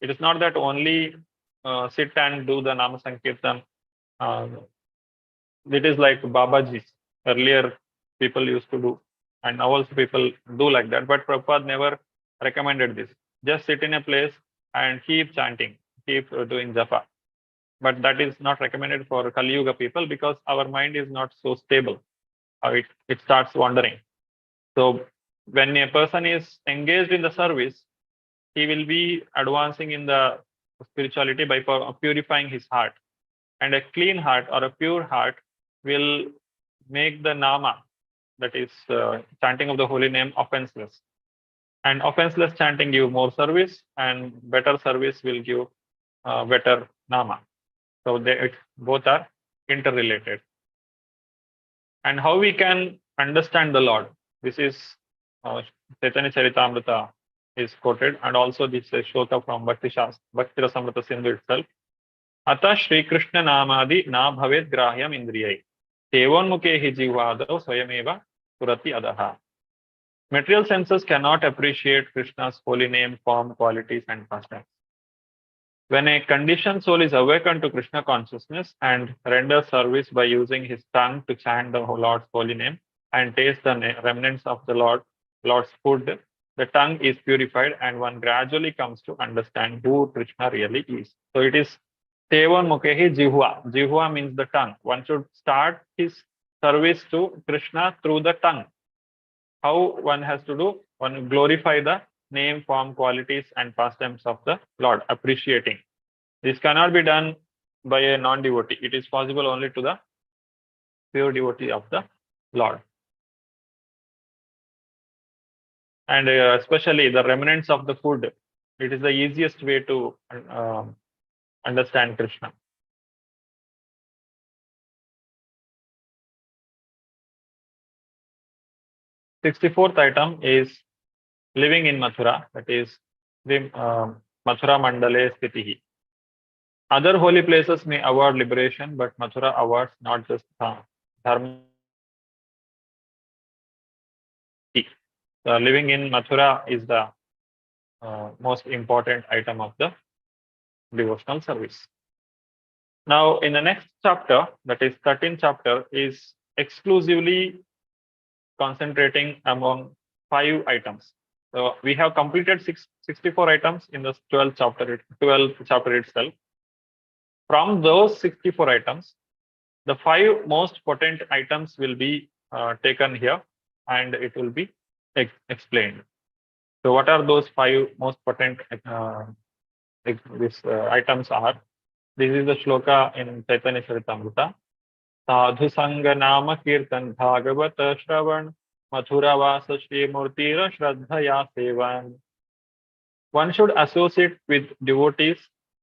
It is not that only sit and do the Nama Sankirtan. It is like Babaji. Earlier people used to do, and now also people do like that. But Prabhupada never recommended this. Just sit in a place and keep chanting, keep doing japa. But that is not recommended for Kali Yuga people because our mind is not so stable. It starts wandering. So when a person is engaged in the service, he will be advancing in the spirituality by purifying his heart. And a clean heart or a pure heart will make the nama, that is chanting of the holy name, offenseless. And offenseless chanting give more service, and better service will give better nama. So both are interrelated. And how we can understand the Lord? This is Chaitanya Charitamrita is quoted, and also this is shloka from Bhakti Rasamrita Sindhu itself. Ata Shri Krishna Namadi na bhavet grahyam indriyai. Tevonmukhe hi jivado swayameva purati adaha. Material senses cannot appreciate Krishna's holy name, form, qualities, and pastimes. When a conditioned soul is awakened to Krishna consciousness and renders service by using his tongue to chant the Lord's holy name and taste the remnants of the Lord's food, the tongue is purified and one gradually comes to understand who Krishna really is. So it is Tevan Mukhehi Jihua. Jihua means the tongue. One should start his service to Krishna through the tongue. How one has to do? One glorify the name, form, qualities, and pastimes of the Lord, appreciating. This cannot be done by a non-devotee. It is possible only to the pure devotee of the Lord. And especially the remnants of the food, it is the easiest way to understand Krishna. The 64th item is living in Mathura, that is the Mathura Mandale Sthitihi. Other holy places may award liberation, but Mathura awards not just dharma. Living in Mathura is the most important item of the devotional service. Now, in the next chapter, that is 13th chapter, is exclusively concentrating among 5 items. So we have completed 64 items in the 12th chapter itself. From those 64 items, the 5 most potent items will be taken here, and it will be explained. So what are those 5 most potent items are? This is the shloka in Chaitanya Charitamrita. Sadhu Sangha Nama Kirtan Bhagavata Shravan Mathura Vasa Shri Murtira Shraddhaya Sevan. One should associate with devotees,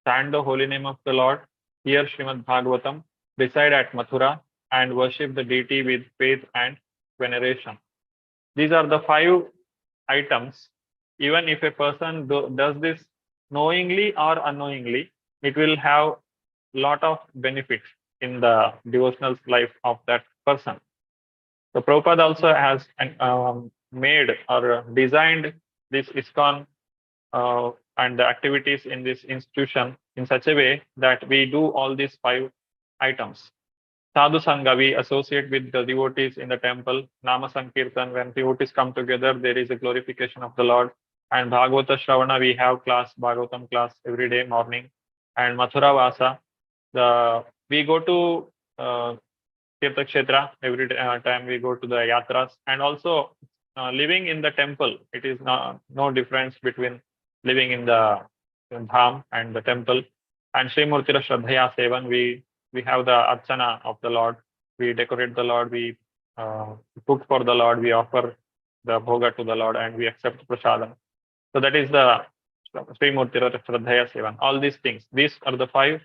chant the holy name of the Lord, hear Srimad Bhagavatam, reside at Mathura, and worship the deity with faith and veneration. These are the 5 items. Even if a person does this knowingly or unknowingly, it will have a lot of benefits in the devotional life of that person. So Prabhupada also has made or designed this ISKCON and the activities in this institution in such a way that we do all these 5 items. Sadhu Sangha, we associate with the devotees in the temple. Nama Sankirtan, when devotees come together, there is a glorification of the Lord. And Bhagavata Shravana, we have Bhagavatam class every day morning. And Mathura Vasa, we go to Tirtha Kshetra every time we go to the yatras. And also living in the temple, it is no difference between living in the dham and the temple. And Sri Murtira Shraddhaya Sevan, we have the archana of the Lord. We decorate the Lord. We cook for the Lord. We offer the bhoga to the Lord, and we accept prasadam. So that is the Sri Murtira Shraddhaya Sevan. All these things. These are the 5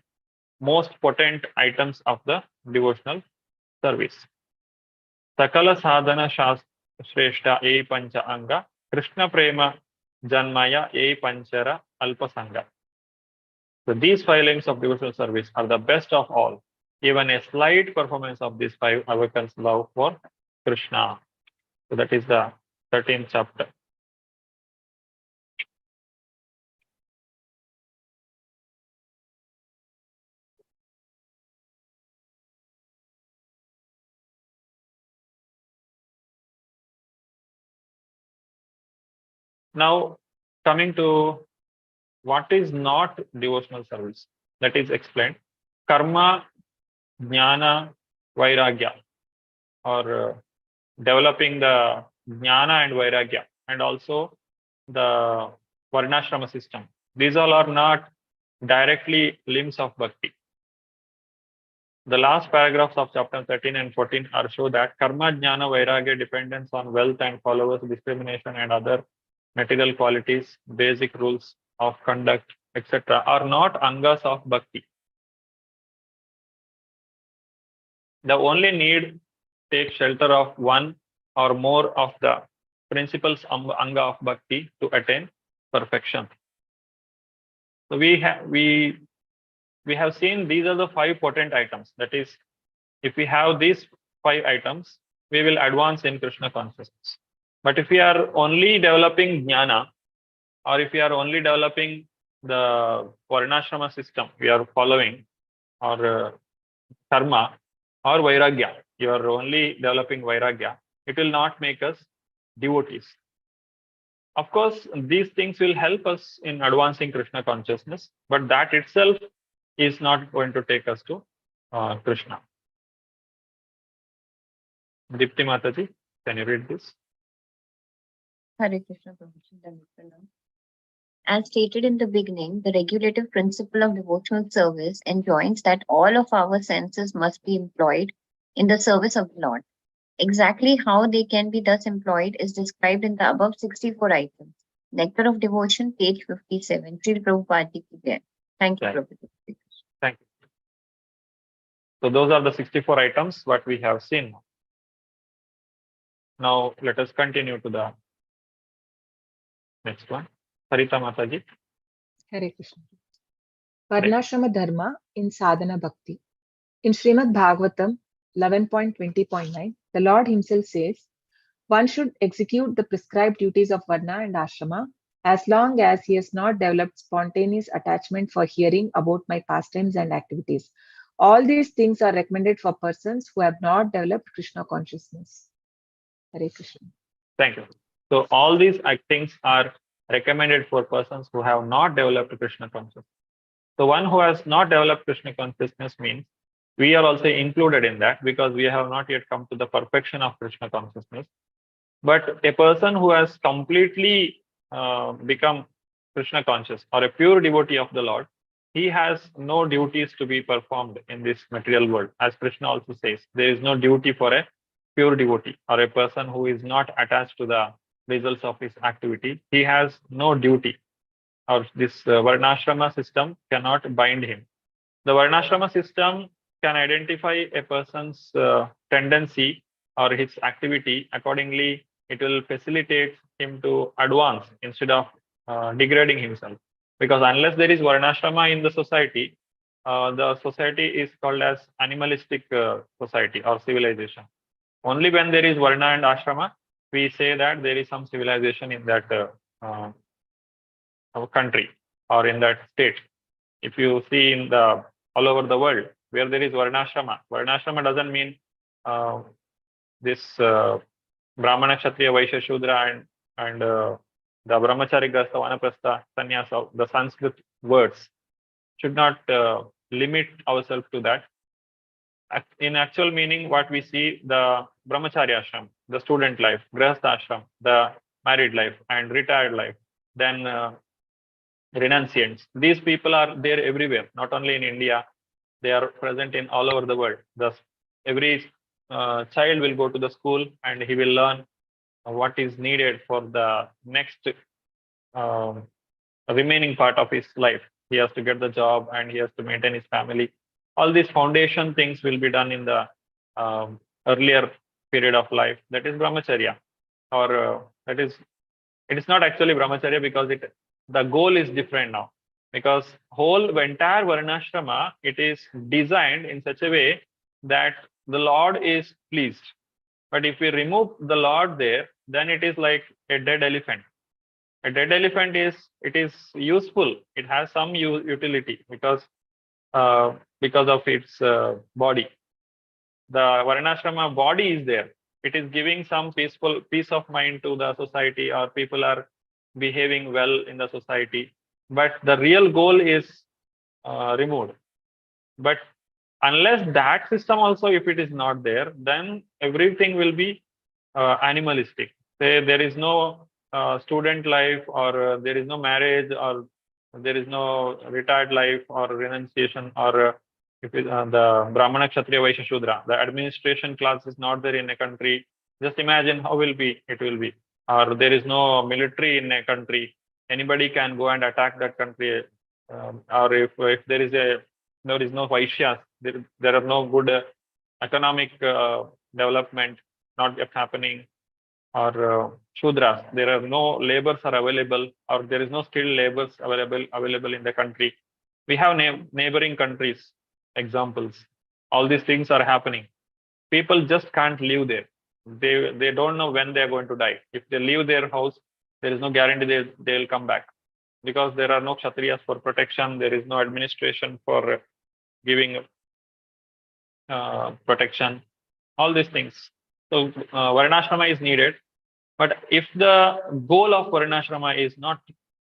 most potent items of the devotional service. Sakala sadhana shreshta e pancha anga Krishna prema janmaya e panchara alpasanga. So these 5 limbs of devotional service are the best of all. Even a slight performance of these 5 awakens love for Krishna. So that is the 13th chapter. Now, coming to what is not devotional service, that is explained. Karma, Jnana, Vairagya, or developing the Jnana and Vairagya. and also the Varnashrama system. These all are not directly limbs of bhakti. The last paragraphs of chapter 13 and 14 are show that karma, jnana, vairagya, dependence on wealth and followers, discrimination and other material qualities, basic rules of conduct, etc. are not angas of bhakti. The only need take shelter of one or more of the principles anga of bhakti to attain perfection. So we have seen these are the 5 potent items. That is, if we have these 5 items, we will advance in Krishna consciousness. But if we are only developing jnana, or if we are only developing the varnashrama system we are following, or karma, or vairagya, you are only developing vairagya, it will not make us devotees. Of course, these things will help us in advancing Krishna consciousness, but that itself is not going to take us to Krishna. Dipti Mataji, can you read this? Hare Krishna, Prabhuji. As stated in the beginning, the regulative principle of devotional service enjoins that all of our senses must be employed in the service of the Lord. Exactly how they can be thus employed is described in the above 64 items. Nectar of Devotion, page 57. Srila Prabhupada ki jai. Thank you, Prabhupada. Thank you. So those are the 64 items what we have seen. Now let us continue to the next one. Harita Mataji. Hare Krishna. Varnashrama Dharma in Sadhana Bhakti. In Srimad Bhagavatam 11.20.9, the Lord himself says, one should execute the prescribed duties of Varna and Ashrama as long as he has not developed spontaneous attachment for hearing about my pastimes and activities. All these things are recommended for persons who have not developed Krishna consciousness. Hare Krishna. Thank you. So all these things are recommended for persons who have not developed Krishna consciousness. So one who has not developed Krishna consciousness means we are also included in that, because we have not yet come to the perfection of Krishna consciousness. But a person who has completely become Krishna conscious or a pure devotee of the Lord, he has no duties to be performed in this material world. As Krishna also says, there is no duty for a pure devotee or a person who is not attached to the results of his activity. He has no duty, or this Varnashrama system cannot bind him. The Varnashrama system can identify a person's tendency or his activity. Accordingly, it will facilitate him to advance instead of degrading himself. Because unless there is Varnashrama in the society is called as animalistic society or civilization. Only when there is Varna and Ashrama, we say that there is some civilization in that country or in that state. If you see in the all over the world where there is Varnashrama, Varnashrama doesn't mean this Brahmana, Kshatriya, Vaishya, Shudra and the Brahmachari, Grastha, Vanaprastha, Sannyasa, the Sanskrit words should not limit ourselves to that. In actual meaning, what we see, the Brahmachari ashram, the student life, Grahastha ashram, the married life and retired life, then renunciants. These people are there everywhere, not only in India, they are present in all over the world. Thus, every child will go to the school and he will learn what is needed for the next remaining part of his life. He has to get the job and he has to maintain his family. All these foundation things will be done in the earlier period of life. That is brahmacharya, or it is not actually brahmacharya, because the goal is different now. Because entire varnashrama, it is designed in such a way that the Lord is pleased. But if we remove the Lord there, then it is like a dead elephant. A dead elephant is useful. It has some utility because of its body. The Varnashrama body is there. It is giving some peace of mind to the society, or people are behaving well in the society. But the real goal is removed. But unless that system also, if it is not there, then everything will be animalistic. There is no student life, or there is no marriage, or there is no retired life or renunciation, or if it, the Brahmana, Kshatriya, Vaishya, Shudra, the administration class is not there in a country. Just imagine how it will be. Or there is no military in a country. Anybody can go and attack that country. Or if there is no Vaishyas, there are no good economic development not yet happening, or Shudras, there are no labors are available, or there is no skilled labors available in the country. We have neighboring countries, examples. All these things are happening. People just can't live there. They don't know when they are going to die. If they leave their house, there is no guarantee they'll come back, because there are no Kshatriyas for protection. There is no administration for giving protection. All these things. So Varnashrama is needed. But if the goal of Varnashrama is not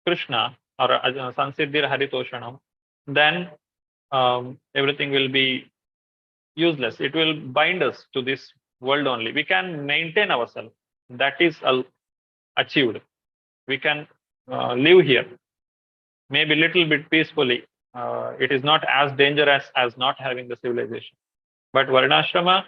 Krishna or Sansiddhir Haritoshanam, then everything will be useless. It will bind us to this world only. We can maintain ourselves. That is achieved. We can live here, maybe little bit peacefully. It is not as dangerous as not having the civilization. But Varnashrama,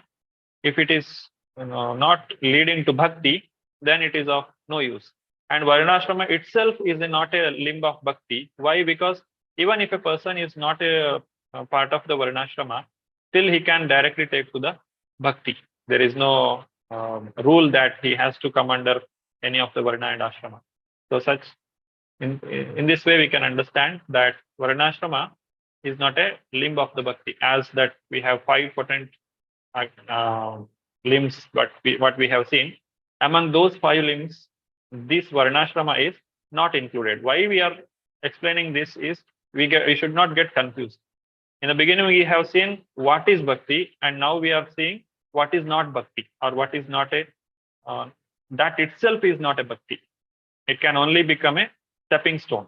if it is not leading to bhakti, then it is of no use. And Varnashrama itself is not a limb of bhakti. Why? Because even if a person is not a part of the Varnashrama, still he can directly take to the bhakti. There is no rule that he has to come under any of the Varna and Ashrama. So in this way we can understand that Varnashrama is not a limb of the bhakti, as that we have 5 potent limbs, but what we have seen. Among those 5 limbs, this Varnashrama is not included. Why we are explaining this is we should not get confused. In the beginning, we have seen what is bhakti, and now we are seeing what is not bhakti, or what is not a, that itself is not a bhakti. It can only become a stepping stone.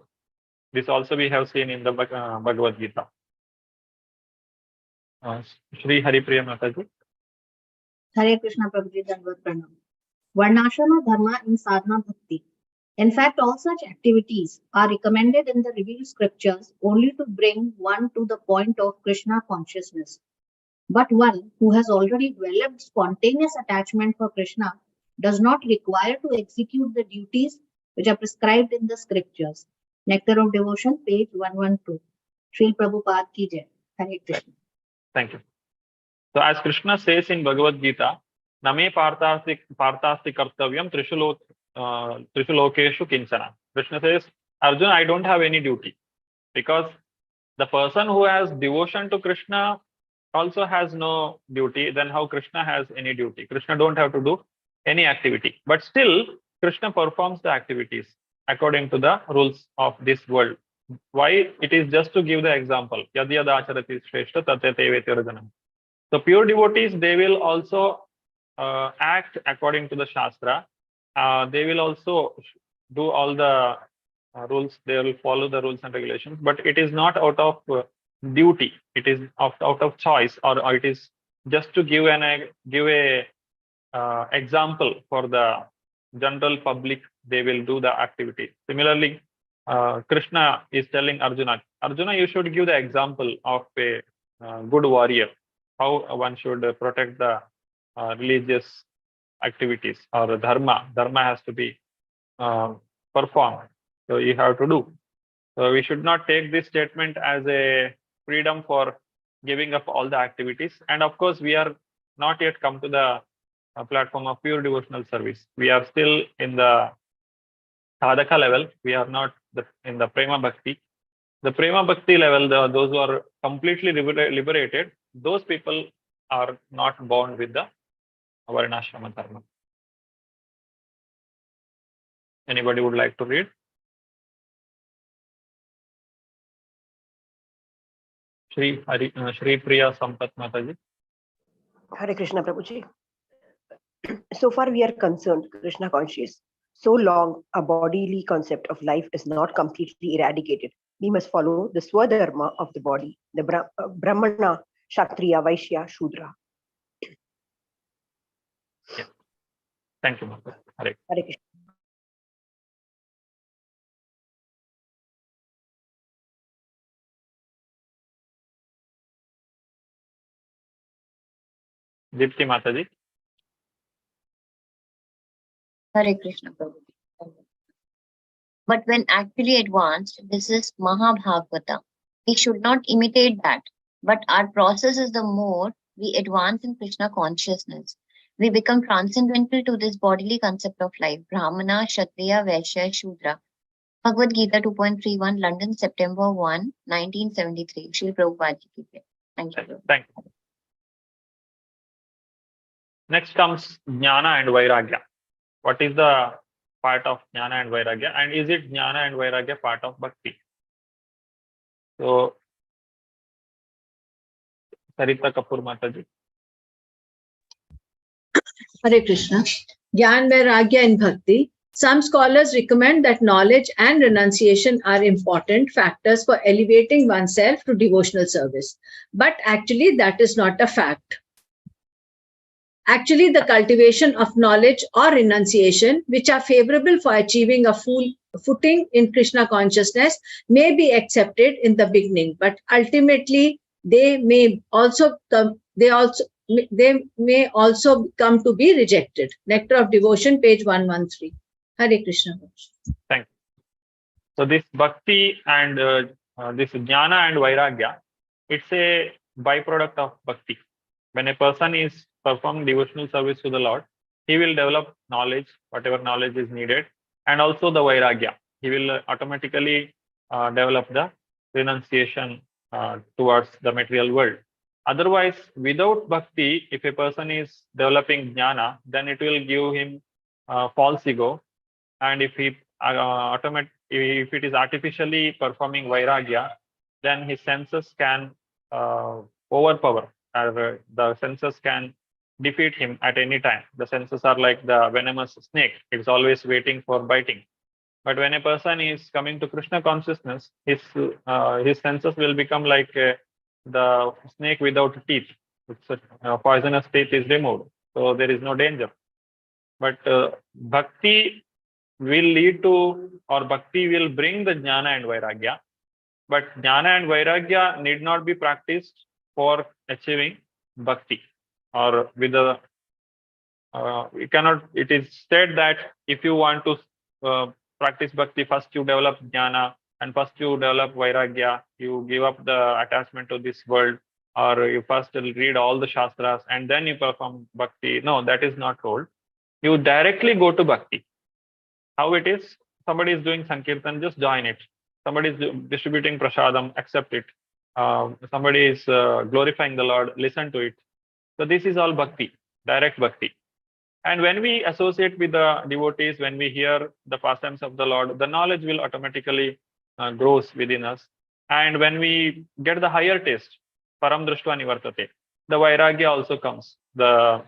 This also we have seen in the Bhagavad Gita. Shri Haripriya Mataji. Hare Krishna Prabhuji, Dandavat Pranam. Varnashrama Dharma in Sadhana Bhakti. In fact, all such activities are recommended in the revealed scriptures only to bring one to the point of Krishna consciousness. But one who has already developed spontaneous attachment for Krishna does not require to execute the duties which are prescribed in the scriptures. Nectar of Devotion, page 112. Srila Prabhupada ki jai. Hare Krishna. Thank you. So as Krishna says in Bhagavad Gita, Name partasti kartavyam trishu lokeshu kinchana. Krishna says, Arjuna, I don't have any duty, because the person who has devotion to Krishna also has no duty. Then how Krishna has any duty? Krishna don't have to do any activity, but still Krishna performs the activities according to the rules of this world. Why? It is just to give the example. Yad yad acharati shreshta tatyate vetyarjanam. So pure devotees, they will also act according to the Shastra. They will also do all the rules. They will follow the rules and regulations, but it is not out of duty. It is out of choice, or it is just to give a example for the general public. They will do the activity. Similarly, Krishna is telling Arjuna, you should give the example of a good warrior, how one should protect the religious activities, or dharma. Dharma has to be performed. So you have to do. So we should not take this statement as a freedom for giving up all the activities. And of course, we are not yet come to the platform of pure devotional service. We are still in the sadhaka level. We are not in the prema bhakti. The prema bhakti level, those who are completely liberated, those people are not bound with the Varnashrama dharma. Anybody would like to read? Shri Priya Sampat Mataji. Hare Krishna Prabhuji. So far we are concerned, Krishna conscious. So long a bodily concept of life is not completely eradicated, we must follow the swadharma of the body, the Brahmana, Kshatriya, Vaishya, Shudra. Yeah. Thank you, Mata. Hare Krishna. Dipti Mataji. Hare Krishna Prabhu. But when actually advanced, this is Mahabhagavata. We should not imitate that. But our process is the more we advance in Krishna consciousness. We become transcendental to this bodily concept of life. Brahmana, Kshatriya, Vaishya, Shudra. Bhagavad Gita 2.31, London, September 1, 1973. Shri Prabhupada Ji ki jai. Thank you. Thank you. Next comes Jnana and Vairagya. What is the part of Jnana and Vairagya? And is it Jnana and Vairagya part of Bhakti? So, Sarita Kapoor Mataji. Hare Krishna. Gyan, Vairagya and Bhakti. Some scholars recommend that knowledge and renunciation are important factors for elevating oneself to devotional service. But actually, that is not a fact. Actually, the cultivation of knowledge or renunciation, which are favorable for achieving a full footing in Krishna consciousness, may be accepted in the beginning, but ultimately they may also come to be rejected. Nectar of Devotion, page 113. Hare Krishna. Thank you. So this Bhakti and this Jnana and Vairagya, it's a byproduct of Bhakti. When a person is performing devotional service to the Lord, he will develop knowledge, whatever knowledge is needed, and also the Vairagya. He will automatically develop the renunciation towards the material world. Otherwise, without Bhakti, if a person is developing Jnana, then it will give him false ego. And if he if it is artificially performing Vairagya, then his senses can overpower, or the senses can defeat him at any time. The senses are like the venomous snake. It's always waiting for biting. But when a person is coming to Krishna consciousness, his senses will become like the snake without teeth. It's poisonous teeth is removed, so there is no danger. But Bhakti will lead to, or Bhakti will bring the Jnana and Vairagya. But Jnana and Vairagya need not be practiced for achieving Bhakti. Or with the, you cannot, it is said that if you want to practice Bhakti, first you develop Jnana, and first you develop Vairagya, you give up the attachment to this world, or you first read all the Shastras, and then you perform Bhakti. No, that is not told. You directly go to Bhakti. How it is? Somebody is doing Sankirtan, just join it. Somebody is distributing Prasadam, accept it. Somebody is glorifying the Lord, listen to it. So this is all Bhakti, direct Bhakti. And when we associate with the devotees, when we hear the pastimes of the Lord, the knowledge will automatically grows within us. And when we get the higher taste, param drushtva nivartate, the Vairagya also comes. The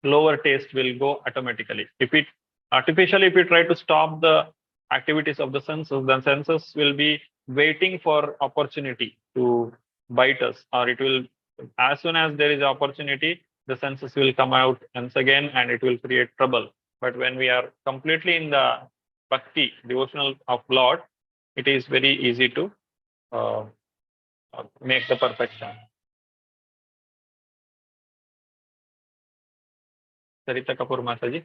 lower taste will go automatically. If it artificially, if we try to stop the activities of the senses, then senses will be waiting for opportunity to bite us, or it will, as soon as there is opportunity, the senses will come out once again and it will create trouble. But when we are completely in the Bhakti, devotional of Lord, it is very easy to make the perfection. Sarita Kapoor Mataji.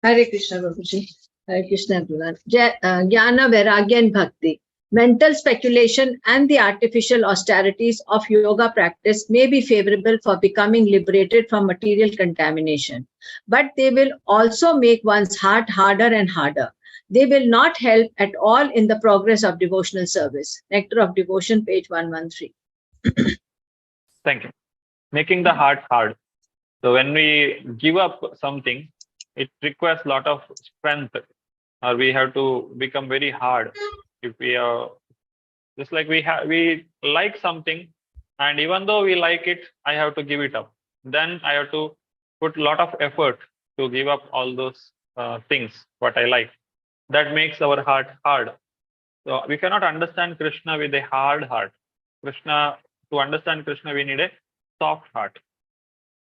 Hare Krishna, Babuji. Hare Krishna, everyone. Jnana, Vairagya and Bhakti. Mental speculation and the artificial austerities of yoga practice may be favorable for becoming liberated from material contamination, but they will also make one's heart harder and harder. They will not help at all in the progress of devotional service. Nectar of Devotion, page 113. Thank you. Making the heart hard. So when we give up something, it requires a lot of strength, or we have to become very hard. If we are just like we like something, and even though we like it, I have to give it up. Then I have to put a lot of effort to give up all those things what I like. That makes our heart hard. So we cannot understand Krishna with a hard heart. To understand Krishna, we need a soft heart.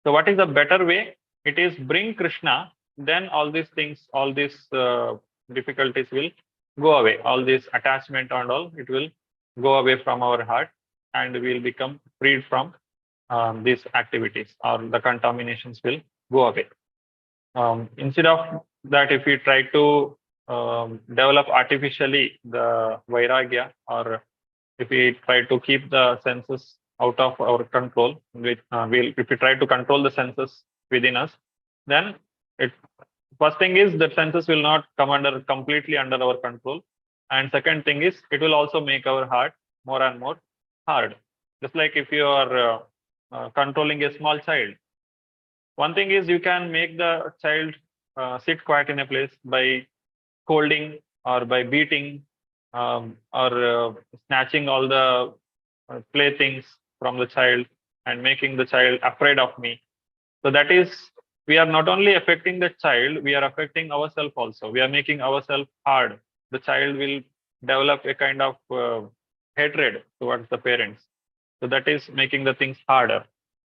So what is the better way? It is bring Krishna, then all these things, all these difficulties will go away. All this attachment and all, it will go away from our heart. and we will become freed from these activities, or the contaminations will go away. Instead of that, if we try to develop artificially the vairagya, or if we try to keep the senses out of our control, if we try to control the senses within us, then first thing is that senses will not come completely under our control, and second thing is it will also make our heart more and more hard. Just like if you are controlling a small child, one thing is you can make the child sit quiet in a place by scolding or by beating, or snatching all the playthings from the child and making the child afraid of me. So that is, we are not only affecting the child, we are affecting ourselves also. We are making ourselves hard. The child will develop a kind of hatred towards the parents. So that is making the things harder.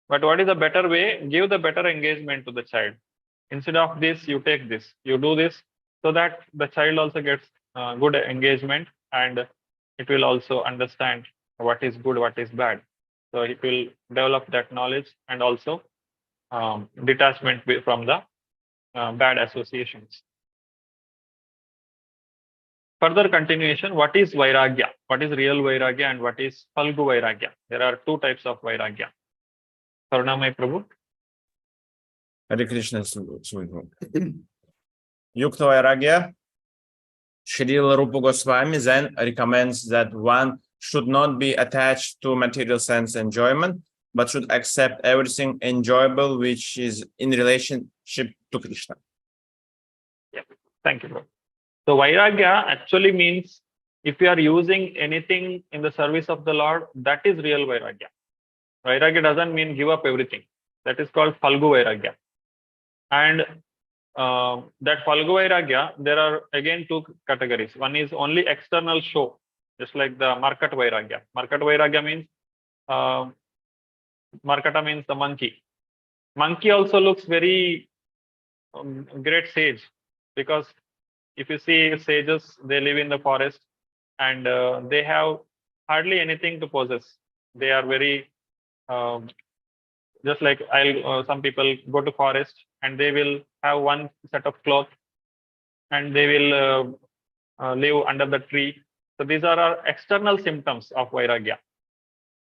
But what is a better way? Give the better engagement to the child. Instead of this, you take this, you do this, so that the child also gets good engagement, and it will also understand what is good, what is bad. So it will develop that knowledge, and also detachment from the bad associations. Further continuation, what is vairagya? What is real vairagya and what is falgu vairagya? There are two types of vairagya. Karunamay Prabhu. Hare Krishna, Swami. Yukta Vairagya, Srila Rupa Goswami then recommends that one should not be attached to material sense enjoyment, but should accept everything enjoyable which is in relationship to Krishna. Yeah, thank you, bro. So vairagya actually means if you are using anything in the service of the Lord, that is real vairagya. Vairagya doesn't mean give up everything. That is called falgu vairagya. And that falgu vairagya, there are again two categories. One is only external show, just like the market vairagya. Market vairagya means Markata means the monkey. Monkey also looks very great sage, because if you see sages, they live in the forest, and they have hardly anything to possess. They are very just like some people go to forest and they will have one set of cloth, and they will live under the tree. So these are our external symptoms of vairagya.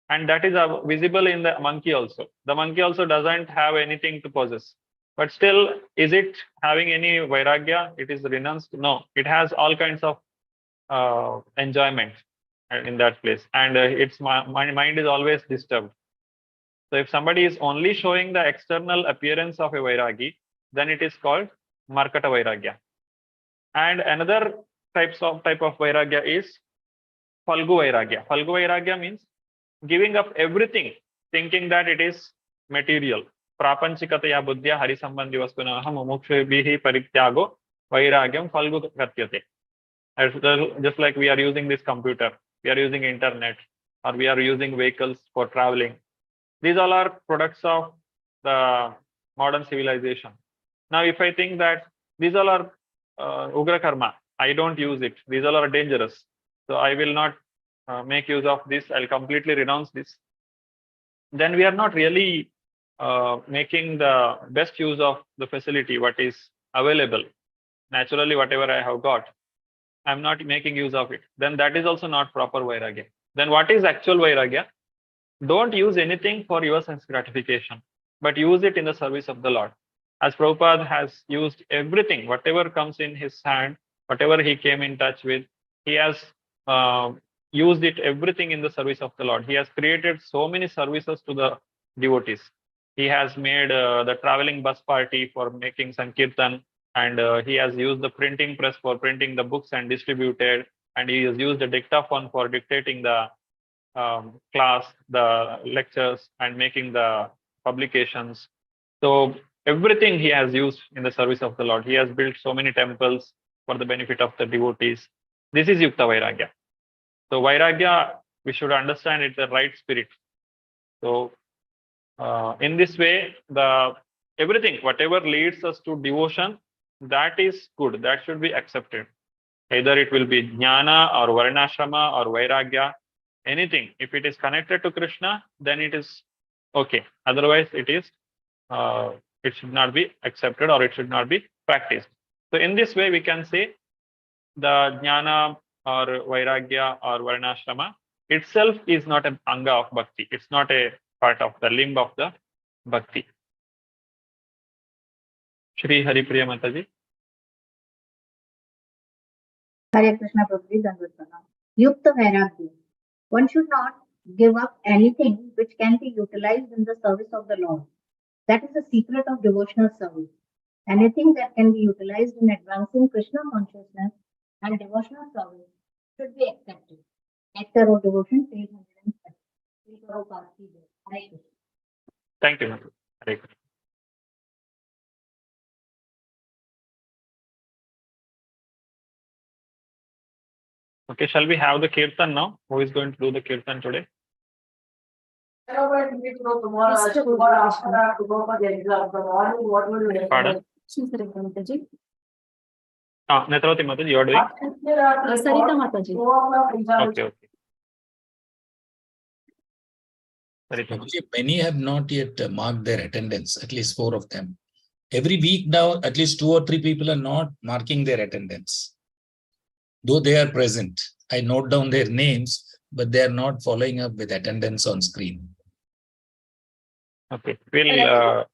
And that is visible in the monkey also. The monkey also doesn't have anything to possess. But still, is it having any vairagya? It is renounced? No, it has all kinds of enjoyment in that place. And its mind is always disturbed. So if somebody is only showing the external appearance of a vairagi, then it is called Markata vairagya. And another type of vairagya is falgu vairagya. Falgu vairagya means giving up everything, thinking that it is material. Prapanchikataya buddhya hari sambandhi vastunah mumukshubhihi parityago vairagyam falgu katyate. Just like we are using this computer, we are using internet, or we are using vehicles for traveling. These all are products of the modern civilization. Now, if I think that these all are ugra karma, I don't use it. These all are dangerous. So I will not make use of this. I'll completely renounce this. Then we are not really making the best use of the facility, what is available. Naturally, whatever I have got, I'm not making use of it. Then that is also not proper vairagya. Then what is actual vairagya? Don't use anything for your sense gratification, but use it in the service of the Lord. As Prabhupada has used everything, whatever comes in his hand, whatever he came in touch with, he has used it, everything in the service of the Lord. He has created so many services to the devotees. He has made the traveling bus party for making Sankirtan, and he has used the printing press for printing the books and distributed, and he has used the dictaphone for dictating the class, the lectures, and making the publications. So everything he has used in the service of the Lord. He has built so many temples for the benefit of the devotees. This is Yukta Vairagya. So Vairagya, we should understand it the right spirit. So in this way, everything, whatever leads us to devotion, that is good. That should be accepted. Either it will be Jnana or Varnashrama or Vairagya. anything. If it is connected to Krishna, then it is okay. Otherwise, it should not be accepted or it should not be practiced. So in this way, we can say the jnana or vairagya or varnashrama itself is not an anga of bhakti. It's not a part of the limb of the bhakti. Shri Haripriya Mataji. Hare Krishna Prabhuji, Dandavat Pranam. Yukta Vairagya. One should not give up anything which can be utilized in the service of the Lord. That is the secret of devotional service. Anything that can be utilized in advancing Krishna consciousness and devotional service should be accepted. Nectar of Devotion, page 130. Thank you, Mataji. Hare Krishna. Okay, shall we have the kirtan now? Who is going to do the kirtan today? Pardon? Netravati Mataji, you are doing? Sarita Mataji. Okay, okay. Sarita. Prabhuji, many have not yet marked their attendance, at least 4 of them. Every week now, at least 2 or 3 people are not marking their attendance. Though they are present, I note down their names, but they are not following up with attendance on screen. Okay, we'll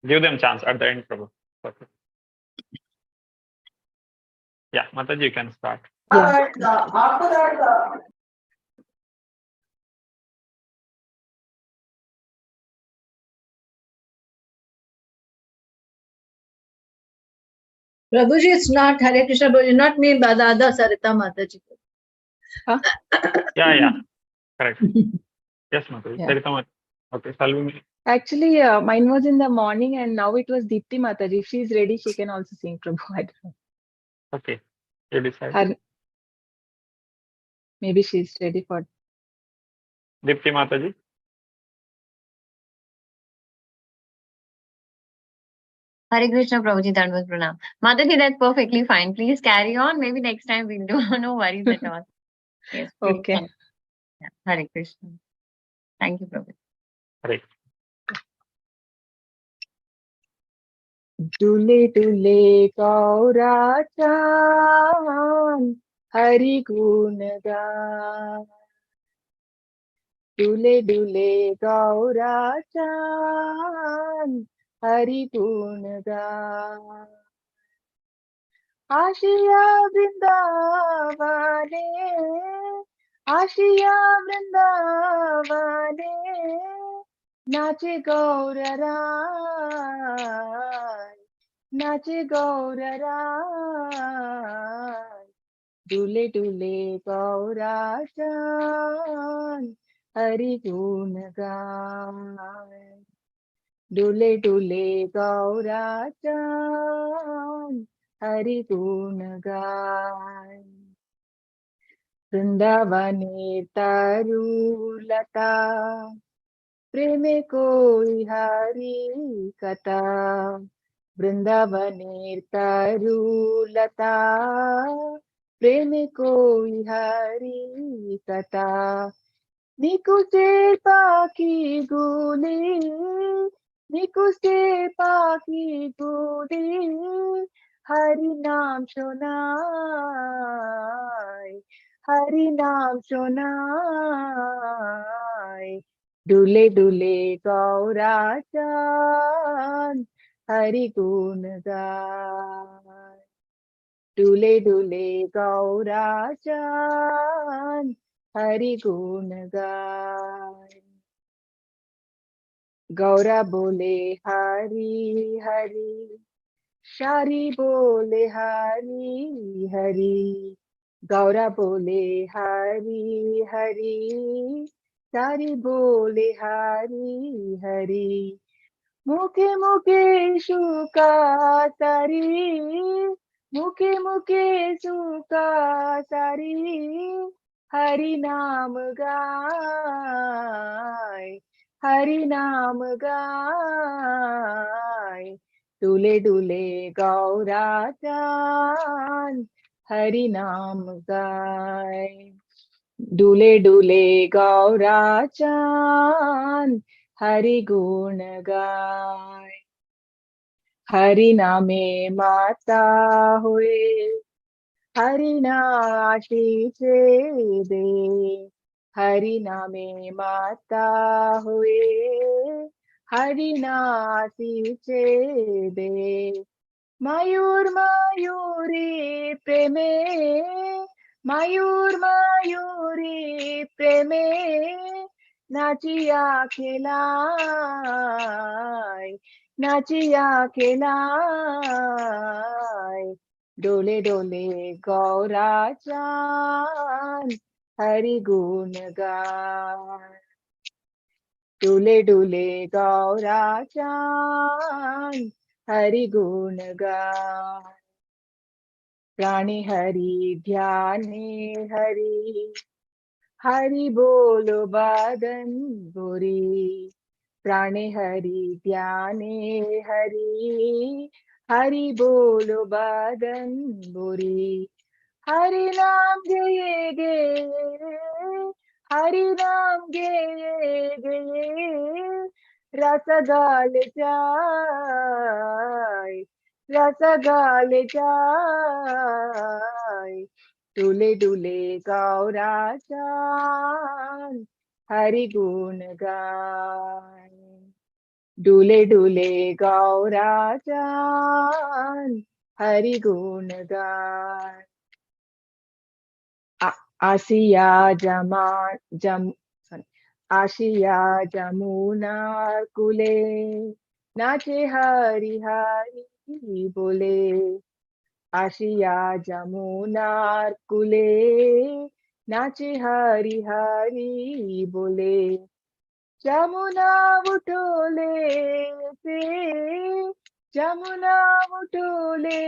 give them chance at the end, Prabhu. Okay. Yeah, Mataji, you can start. Yeah. Prabhuji, it's not Hare Krishna, but it's not me, Badada Sarita Mataji. Huh? Yeah, correct. Yes, Mataji. Yeah. Sarita Mataji. Okay, shall we? Actually, mine was in the morning and now it was Deepti Mataji. If she's ready, she can also sing Prabhu. I don't know. Okay, you decide. Maybe she's ready for. Dipti Mataji. Hare Krishna Prabhuji, Dandavat Pranam. Mataji, that's perfectly fine. Please carry on. Maybe next time we'll do. No worries at all. Yes. please Okay. carry on. Yeah. Hare Krishna. Thank you, Prabhuji. Hare. Dule dule gaura chan hari gun gan. Dule dule gaura chan hari gun gan. Ashiya vrindavane, Ashiya vrindavane, nache gaura rai, nache gaura rai. Dule dule gaura chan hari gun gan. Dule dule gaura chan hari gun gan. Vrindavane tarulata, preme koi hari kata. Vrindavane tarulata, preme koi hari kata. Nikuse paki guli, nikuse paki guli, Hari Naam Shonai, Hari Naam Shonai, Dule Dule Gaura Chan, Hari Gun Gai. Dule Dule Gaura Chan, Hari Gun Gai. Gaura Bole Hari Hari, Shari bole hari hari, Gaura bole hari hari, Shari bole hari hari. Mukhe mukhe shuka sari, Mukhe mukhe shuka sari, Hari naam gai, Hari naam gai. Dule dule gaura chan, Hari naam gai. डूले डूले Gaura चांद हरि गुण गाय, हरि नामे माता हुए, हरि नाशीष दे, हरि नामे माता हुए, हरि नाशीष दे। मयूर मयूरी प्रेमे, मयूर मयूरी प्रेमे, नाचिया खेलाय, नाचिया खेलाय। डोले डोले गौरा चांद हरि गुण गाय, डोले डोले गौरा चांद हरि गुण गाय। प्राणी हरि ध्याने हरि, हरि बोलो बादन बोरी। प्राणे हरि ध्याने हरि, हरि बोलो बादन बोरी। हरि नाम गए गए, हरि नाम गए गए, रस गाल जाय, रस गाल जाय। डूले डूले गौरा चांद हरि गुण गाय, डूले डूले गौरा चांद हरि गुण गाय। आसिया आशिया जमुना कुले, नाचे हरि हरि बोले। आशिया जमुना कुले, नाचे हरि हरि बोले। जमुना उठोले से, जमुना उठोले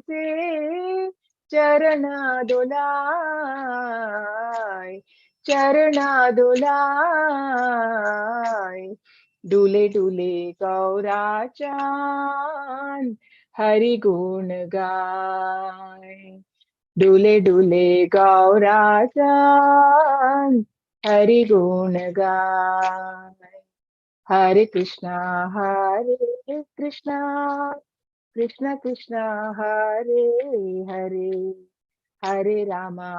से, चरना डोलाय, चरना डोलाय। डूले डूले गौरा चांद हरि गुण गाय, डूले डूले गौरा चांद हरि गुण गाय। हरे कृष्णा कृष्णा कृष्णा हरे हरे, हरे रामा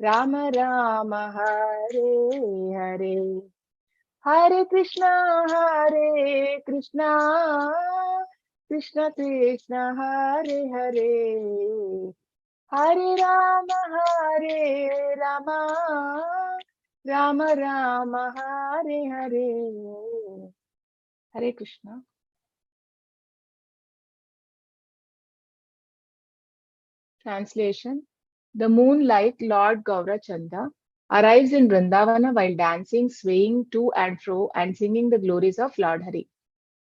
राम राम हरे हरे। हरे कृष्णा कृष्णा कृष्णा हरे हरे, हरे राम राम राम हरे हरे। हरे Krishna. Translation. The moonlight Lord Gaurachanda arrives in Vrindavana while dancing, swaying to and fro, and singing the glories of Lord Hari.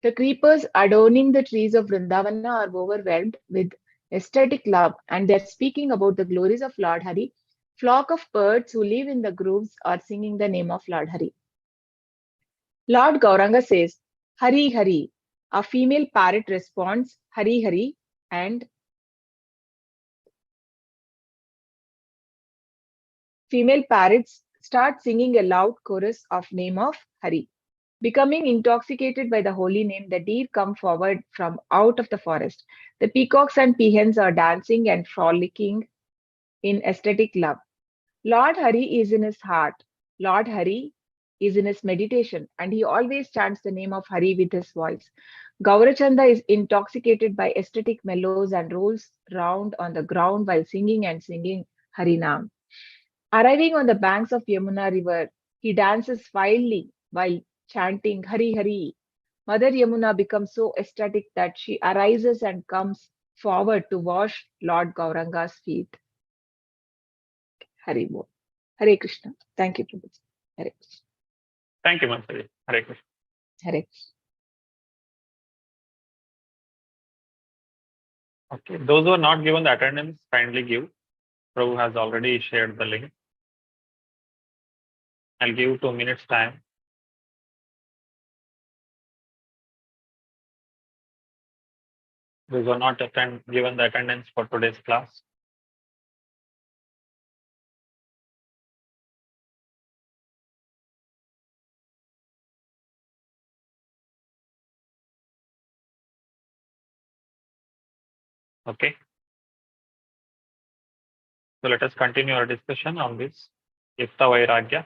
The creepers adorning the trees of Vrindavana are overwhelmed with aesthetic love, and they are speaking about the glories of Lord Hari. Flock of birds who live in the groves are singing the name of Lord Hari. Lord Gauranga says, Hari Hari. A female parrot responds, Hari Hari, and female parrots start singing a loud chorus of name of Hari. Becoming intoxicated by the holy name, the deer come forward from out of the forest. The peacocks and peahens are dancing and frolicking in ecstatic love. Lord Hari is in his heart. Lord Hari is in his meditation, and he always chants the name of Hari with his voice. Gaurachanda is intoxicated by ecstatic mellows and rolls round on the ground while singing Harinam. Arriving on the banks of Yamuna river, he dances wildly while chanting Hari Hari. Mother Yamuna becomes so ecstatic that she arises and comes forward to wash Lord Gauranga's feet. Hari Bol. Hare Krishna. Thank you, Prabhuji. Hare Krishna. Thank you, Mansaji. Hare Krishna. Hare Krishna. Okay, those who are not given the attendance, kindly give. Prabhu has already shared the link. I'll give 2 minutes time. Those who are not given the attendance for today's class. Okay. So let us continue our discussion on this Yukta Vairagya.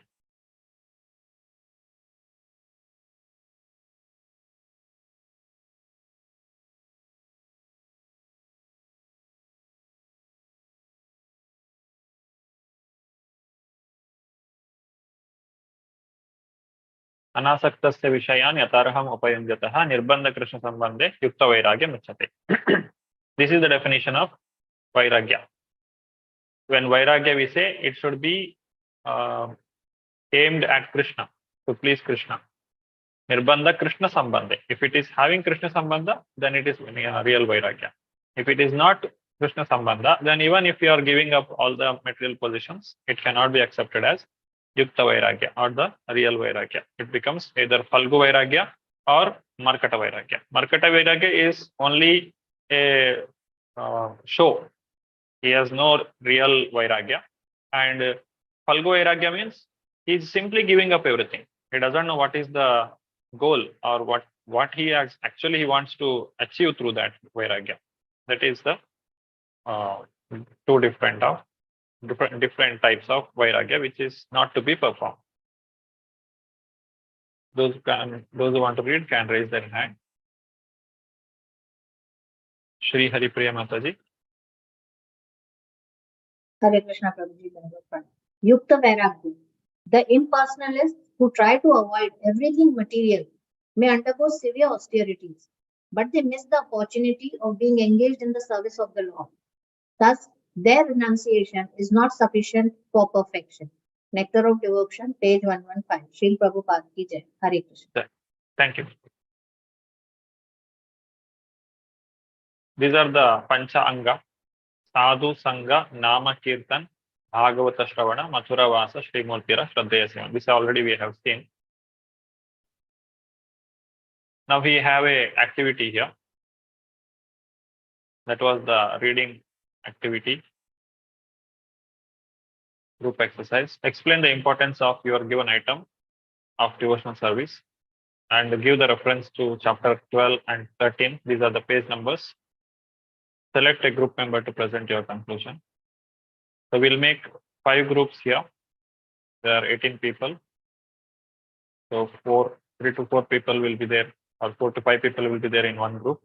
अनासक्तस्य विषयान् यथार्हम् उपयुञ्जतः निर्बन्धकृष्णसम्बन्धे युक्तवैराग्यम् उच्यते. This is the definition of vairagya. When vairagya we say, it should be aimed at Krishna, to please Krishna. Nirbandha Krishna Sambandhe. If it is having Krishna Sambandha, then it is real vairagya. If it is not Krishna Sambandha, then even if you are giving up all the material possessions, it cannot be accepted as Yukta Vairagya or the real Vairagya. It becomes either Falgu Vairagya or Markata Vairagya. Markata Vairagya is only a show. He has no real Vairagya. And Falgu Vairagya means he is simply giving up everything. He doesn't know what is the goal or what he has actually he wants to achieve through that Vairagya. That is the two different types of Vairagya, which is not to be performed. Those who want to read can raise their hand. Shri Hari Priya Mataji. Hare Krishna Prabhuji. Yukta Vairagya. The impersonalists who try to avoid everything material may undergo severe austerities, but they miss the opportunity of being engaged in the service of the Lord. Thus, their renunciation is not sufficient for perfection. Nectar of Devotion, page 115. Srila Prabhupada ki jai. Hare Krishna. Thank you. These are the Pancha Anga. Sadhu Sangha, Nama Kirtan, Bhagavata Shravana, Mathura Vasa, Srimurtira, Shraddhaya Seva. This already we have seen. Now we have a activity here. That was the reading activity. Group exercise. Explain the importance of your given item of devotional service and give the reference to chapter 12 and 13. These are the page numbers. Select a group member to present your conclusion. So we'll make 5 groups here. There are 18 people. So 3 to 4 people will be there, or 4 to 5 people will be there in one group.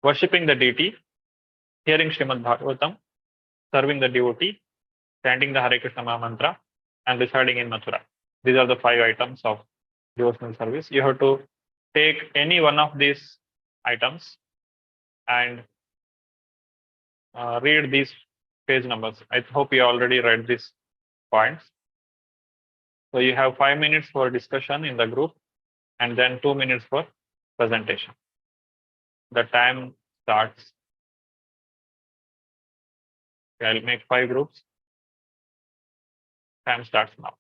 Worshipping the deity, hearing Srimad Bhagavatam, serving the devotee, chanting the Hare Krishna Maha Mantra, and residing in Mathura. These are the 5 items of devotional service. You have to take any one of these items and read these page numbers. I hope you already read these points. So you have 5 minutes for discussion in the group and then 2 minutes for presentation. The time starts. I'll make 5 groups. Time starts now.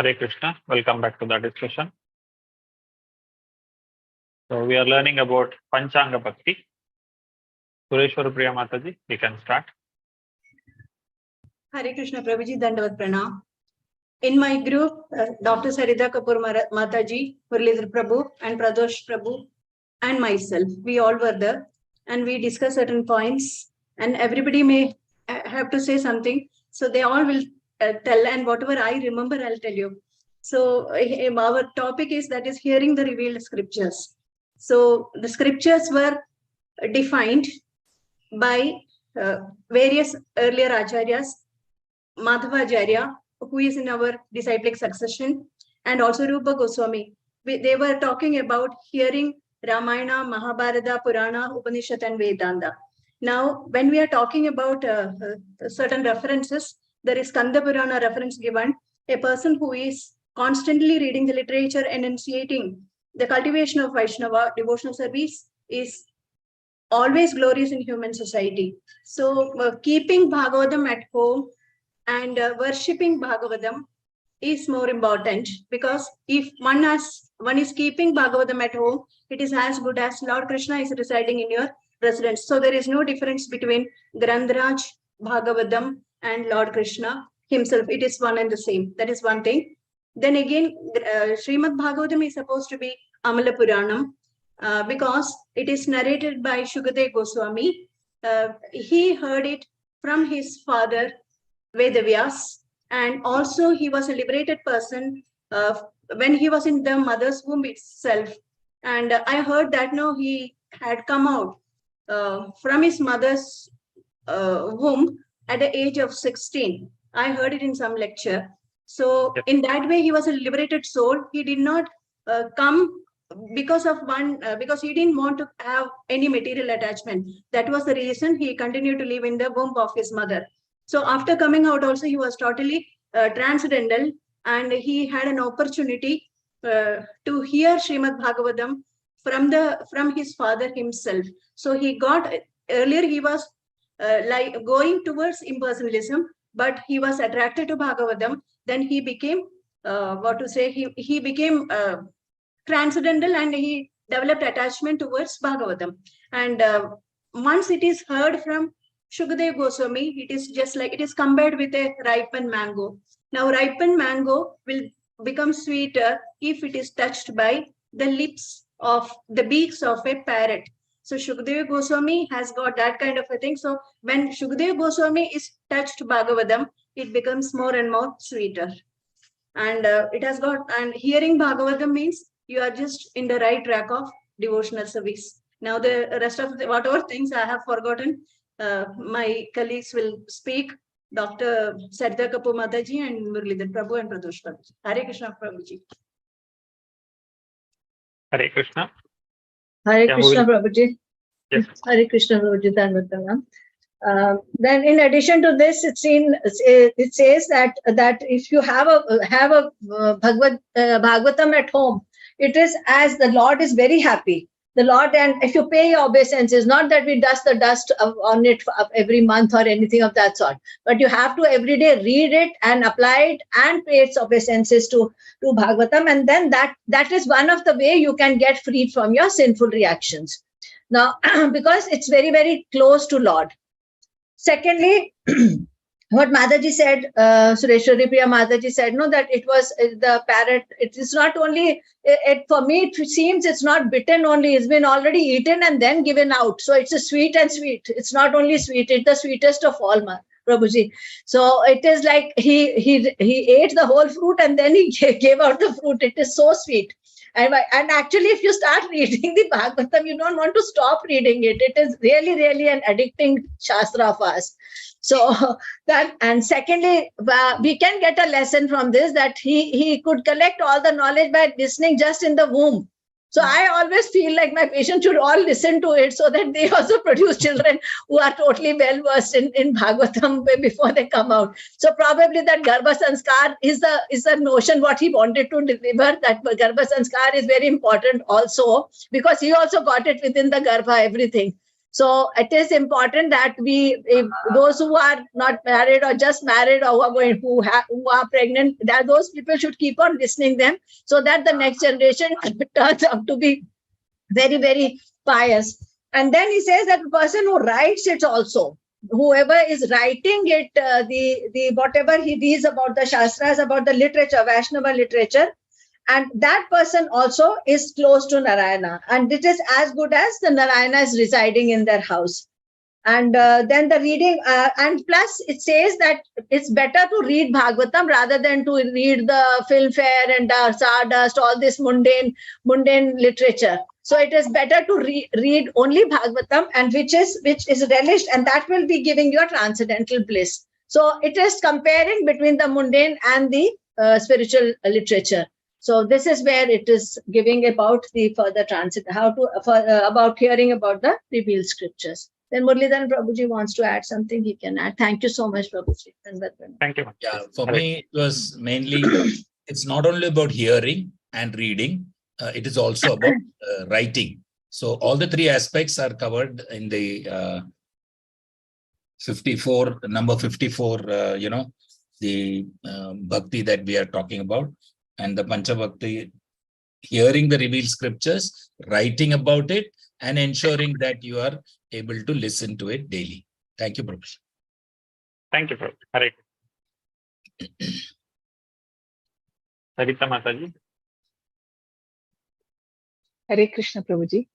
Hare Krishna. Welcome back to the discussion. So we are learning about Panchanga Bhakti. Sureshwar Priya Mataji, we can start. Hare Krishna Prabhuji, Dandavat Pranam. In my group, Dr. Sarita Kapoor Mataji, Muralidhar Prabhu, and Pradosh Prabhu, and myself, we all were there, and we discussed certain points, and everybody may have to say something. So they all will tell, and whatever I remember, I'll tell you. So our topic is that is hearing the revealed scriptures. So the scriptures were defined by various earlier acharyas, Madhavacharya, who is in our disciplic succession, and also Rupa Goswami. They were talking about hearing Ramayana, Mahabharata, Purana, Upanishad, and Vedanta. Now, when we are talking about certain references, there is Skanda Purana reference given. A person who is constantly reading the literature and enunciating the cultivation of Vaishnava devotional service is always glorious in human society. So, keeping Bhagavatam at home and worshipping Bhagavatam is more important, because if one is keeping Bhagavatam at home, it is as good as Lord Krishna is residing in your residence. So there is no difference between Grandhraj, Bhagavatam, and Lord Krishna himself. It is one and the same. That is one thing. Then again, Srimad Bhagavatam is supposed to be Amala Puranam, because it is narrated by Subuddhi Goswami. He heard it from his father Vedavyas, and also he was a liberated person when he was in the mother's womb itself. And I heard that now he had come out from his mother's womb at the age of 16. I heard it in some lecture. So in that way, he was a liberated soul. He did not come because of because he didn't want to have any material attachment. That was the reason he continued to live in the womb of his mother. So after coming out also, he was totally transcendental, and he had an opportunity to hear Srimad Bhagavatam from his father himself. So he got, earlier he was like going towards impersonalism, but he was attracted to Bhagavatam. Then he became, he became transcendental, and he developed attachment towards Bhagavatam. And once it is heard from Subuddhi Goswami, it is just like, it is compared with a ripened mango. Now, ripened mango will become sweeter if it is touched by the lips of the beaks of a parrot. So Subuddhi Goswami has got that kind of a thing. So when Subuddhi Goswami is touched Bhagavatam, it becomes more and more sweeter. And it has got, and hearing Bhagavatam means you are just in the right track of devotional service. Now, the rest of the whatever things I have forgotten, my colleagues will speak. Dr. Sarita Kapoor Mataji and Muralidhar Prabhu and Pradosh Prabhu. Hare Krishna Prabhuji. Hare Krishna. Hare Krishna Prabhuji. Yes. Hare Krishna Prabhuji. Then, in addition to this, it says that if you have a Bhagavatam at home, it is as the Lord is very happy. The Lord, and if you pay your obeisances, not that we dust the dust on it every month or anything of that sort, but you have to every day read it and apply it and pay its obeisances to Bhagavatam, and then that is one of the way you can get freed from your sinful reactions. Now, because it's very, very close to Lord. Secondly, what Mataji said, Sureshwari Priya Mataji said, no, that it was the parrot. It is not only, for me, it seems it's not bitten only, it's been already eaten and then given out. So it's a sweet and sweet. It's not only sweet, it's the sweetest of all, Prabhuji. So it is like he ate the whole fruit and then he gave out the fruit. It is so sweet. And actually, if you start reading the Bhagavatam, you don't want to stop reading it. It is really, really an addicting Shastra of us. So that, and secondly, we can get a lesson from this, that he could collect all the knowledge by listening just in the womb. So I always feel like my patients should all listen to it so that they also produce children who are totally well versed in Bhagavatam before they come out. So probably that Garbha Sanskar is the notion what he wanted to deliver, that Garbha Sanskar is very important also, because he also got it within the Garbha, everything. So it is important that if those who are not married or just married or who are pregnant, that those people should keep on listening them, so that the next generation turns out to be very, very pious. And then he says that the person who writes it also, whoever is writing it, the whatever he reads about the Shastras, about the literature, Vaishnava literature, and that person also is close to Narayana, and it is as good as the Narayana is residing in their house. And then the reading, and plus it says that it's better to read Bhagavatam rather than to read the filmfare and Sawdust, all this mundane literature. So it is better to read only Bhagavatam, and which is relished, and that will be giving you a transcendental bliss. So it is comparing between the mundane and the spiritual literature. So this is where it is giving about the further transit, about hearing about the revealed scriptures. Then Murlidharan Prabhuji wants to add something, he can add. Thank you so much, Prabhuji. Thank you. Yeah, for me, it was mainly, it's not only about hearing and reading, it is also about writing. So all the three aspects are covered in the number 54, the Bhakti that we are talking about. And the Pancha Bhakti, hearing the revealed scriptures, writing about it, and ensuring that you are able to listen to it daily. Thank you, Prabhu. Thank you, Prabhu. Hare Sarita Mataji. Hare Krishna, Prabhuji.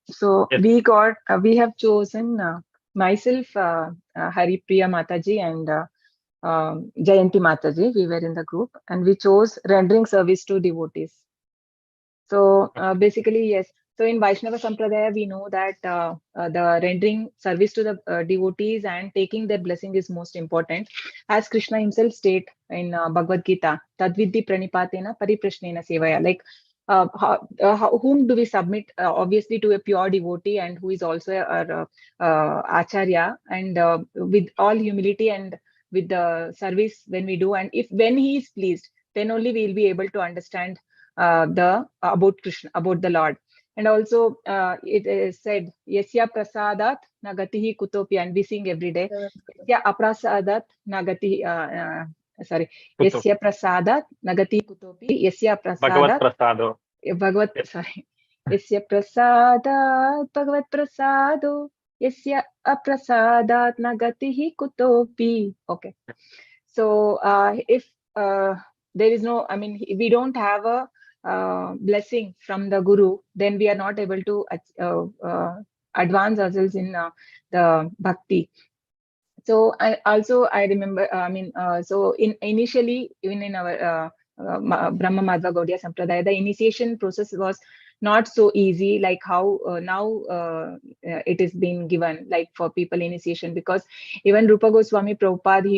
So Yes. we have chosen myself, Haripriya Mataji, and Jayanti Mataji. We were in the group, and we chose rendering service to devotees. So basically, yes. So in Vaishnava Sampradaya, we know that the rendering service to the devotees and taking their blessing is most important. As Krishna himself state in Bhagavad Gita, Tadvidhi pranipatena pariprashnena sevaya. Like whom do we submit? Obviously to a pure devotee, and who is also a acharya, and with all humility and with the service when we do, and when he is pleased, then only we will be able to understand about Krishna, about the Lord. And also it is said, Yasya prasadat nagatihi kutopi, and we sing every day. Yasya aprasadat nagati, sorry, Yasya prasadat nagati kutopi, Yasya prasadat Bhagavad sorry, Yasya prasadat Bhagavad prasado, Yasya aprasadat nagatihi kutopi. Okay. So if there is no, I mean, we don't have a blessing from the Guru, then we are not able to advance ourselves in the bhakti. So I remember, so initially, even in our Brahma Madhva Gaudiya Sampradaya, the initiation process was not so easy like how now it is being given, like for people initiation, because even Rupa Goswami Prabhupada,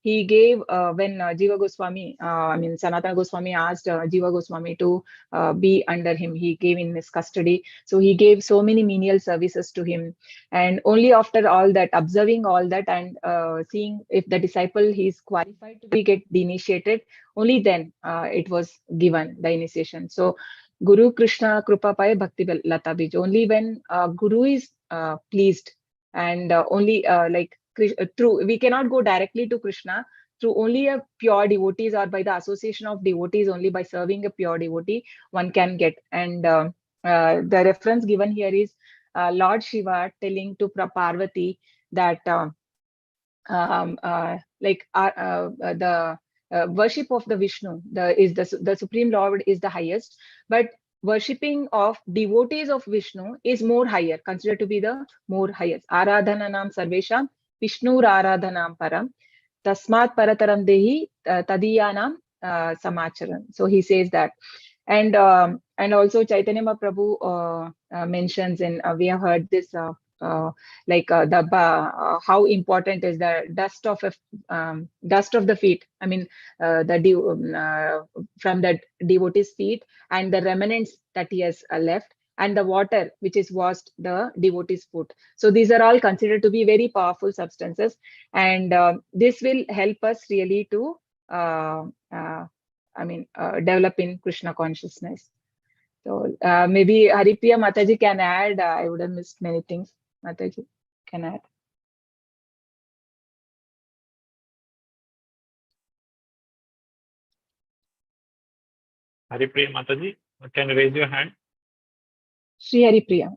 he gave when Jiva Goswami, Sanatana Goswami asked Jiva Goswami to be under him, he gave in his custody. So he gave so many menial services to him, and only after all that, observing all that, and seeing if the disciple is qualified to get initiated, only then it was given the initiation. So Guru Krishna Krupa Pai Bhakti Lata Bij. Only when Guru is pleased, and only through, we cannot go directly to Krishna through only a pure devotees, or by the association of devotees, only by serving a pure devotee one can get. And the reference given here is Lord Shiva telling to Parvati that the worship of the Vishnu, the Supreme Lord is the highest, but worshipping of devotees of Vishnu is more higher, considered to be the more highest. Aradhananam sarvesham Vishnur aradhanam param tasmat parataram dehi tadiyanam samacharan. So he says that. And also Chaitanya Mahaprabhu mentions, and we have heard this how important is the dust of the feet. I mean, from the devotee's feet, and the remnants that he has left, and the water which is washed the devotee's foot. So these are all considered to be very powerful substances, and this will help us really to develop in Krishna consciousness. So maybe Haripriya Mataji can add. I would have missed many things. Mataji can add. Haripriya Mataji, can you raise your hand? Sri Haripriya.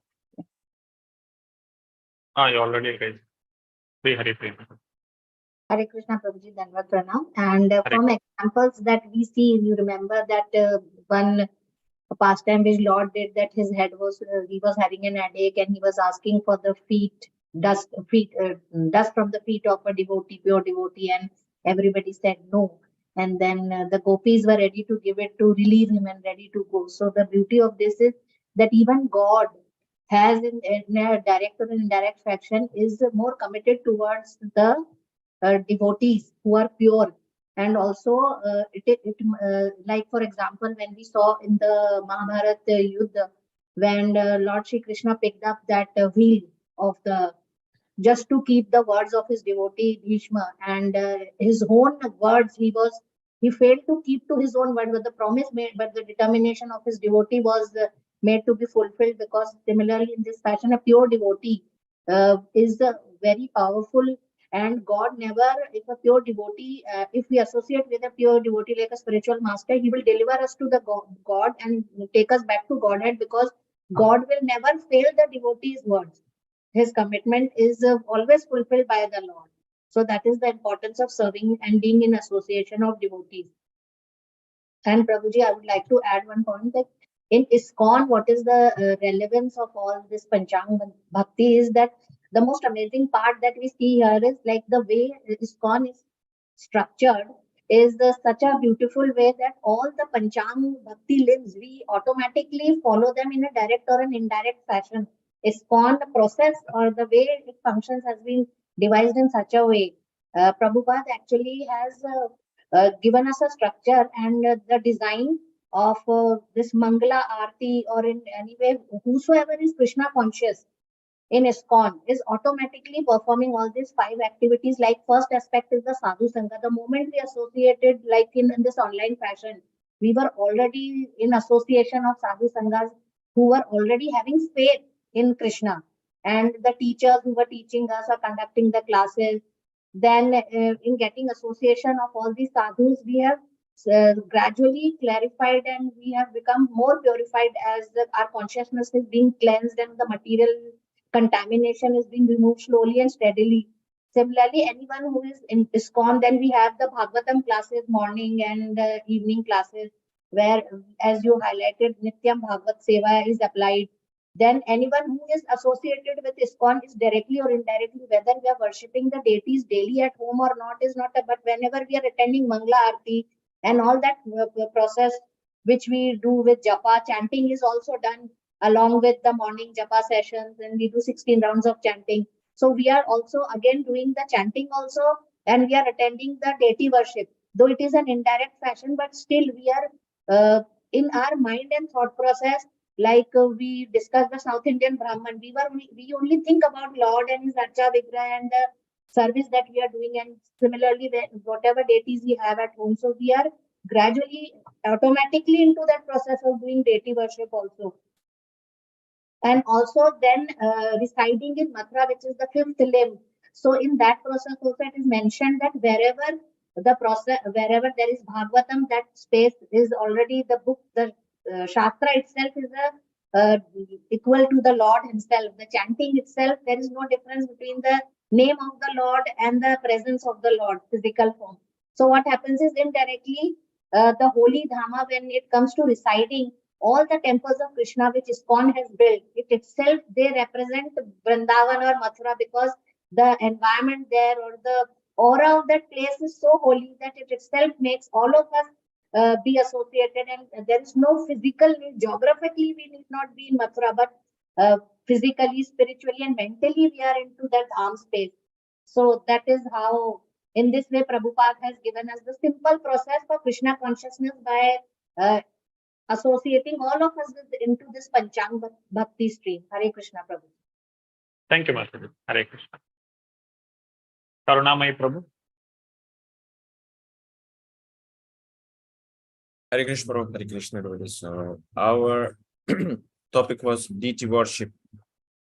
You already raised. Sri Haripriya. Hare Krishna Prabhuji, Dandavat Pranam. And from examples that we see, you remember that one pastime which Lord did, that his head was, he was having an headache and he was asking for the dust from the feet of a devotee, pure devotee, and everybody said no. And then the gopis were ready to give it to relieve him and ready to go. So the beauty of this is that even God has in a direct or indirect fashion is more committed towards the devotees who are pure. And also like for example, when we saw in the Mahabharata Yuddha, when Lord Shri Krishna picked up that wheel of the, just to keep the words of his devotee Bhishma, and his own words, he failed to keep to his own word, but the promise made, but the determination of his devotee was made to be fulfilled, because similarly in this fashion a pure devotee is very powerful. And God never, if a pure devotee, if we associate with a pure devotee like a spiritual master, he will deliver us to the God and take us back to Godhead, because God will never fail the devotee's words. His commitment is always fulfilled by the Lord. So that is the importance of serving and being in association of devotees. And Prabhuji, I would like to add one point, that in ISKCON, what is the relevance of all this Panchang Bhakti is that the most amazing part that we see here is like the way ISKCON is structured is such a beautiful way that all the Panchang Bhakti limbs, we automatically follow them in a direct or an indirect fashion. ISKCON, the process or the way it functions has been devised in such a way. Prabhupada actually has given us a structure and the design of this Mangala Aarti, or in any way, whosoever is Krishna conscious in ISKCON is automatically performing all these 5 activities. Like first aspect is the Sadhu Sangha. The moment we associated, like in this online fashion, we were already in association of Sadhu Sanghas who were already having faith in Krishna, and the teachers who were teaching us or conducting the classes. Then in getting association of all these sadhus, we have gradually clarified and we have become more purified as our consciousness is being cleansed and the material contamination is being removed slowly and steadily. Similarly, anyone who is in ISKCON, then we have the Bhagavatam classes, morning and evening classes, where, as you highlighted, Nityam Bhagavat Seva is applied. Then anyone who is associated with ISKCON is directly or indirectly, whether we are worshipping the deities daily at home or not is not, but whenever we are attending Mangala Aarti and all that process which we do with japa, chanting is also done along with the morning japa sessions, and we do 16 rounds of chanting. So we are also again doing the chanting also, and we are attending the deity worship, though it is an indirect fashion, but still we are in our mind and thought process, like we discussed the South Indian Brahman, we only think about Lord and his Archa Vigraha and the service that we are doing, and similarly whatever deities we have at home. So we are gradually automatically into that process of doing deity worship also. And also then residing in Mathura, which is the 5th limb. So in that process also it is mentioned that wherever there is Bhagavatam, that space is already the book, the Shastra itself is equal to the Lord himself. The chanting itself, there is no difference between the name of the Lord and the presence of the Lord, physical form. So what happens is indirectly, the holy Dhama, when it comes to residing, all the temples of Krishna which ISKCON has built, it itself, they represent Vrindavan or Mathura, because the environment there or the aura of that place is so holy that it itself makes all of us be associated. And there is no physical need. Geographically, we need not be in Mathura, but physically, spiritually, and mentally, we are into that arm space. So that is how, in this way, Prabhupada has given us the simple process for Krishna consciousness by associating all of us into this Panchang Bhakti stream. Hare Krishna, Prabhu. Thank you, Master. Hare Krishna. Karunamai Prabhu. Hare Krishna, Prabhu. Hare Krishna, Prabhu. So our topic was deity worship.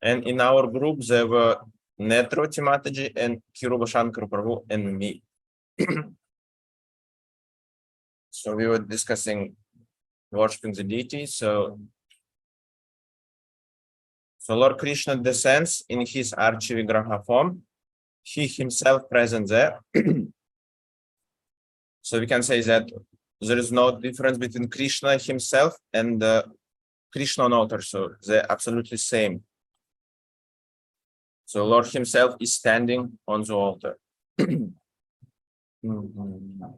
And in our group, there were Netroti Mataji and Kiruba Shankar Prabhu and me. So we were discussing worshiping the deity. So Lord Krishna descends in his Archivigraha form. He himself present there. So we can say that there is no difference between Krishna himself and Krishna on altar. So they're absolutely same. So Lord himself is standing on the altar.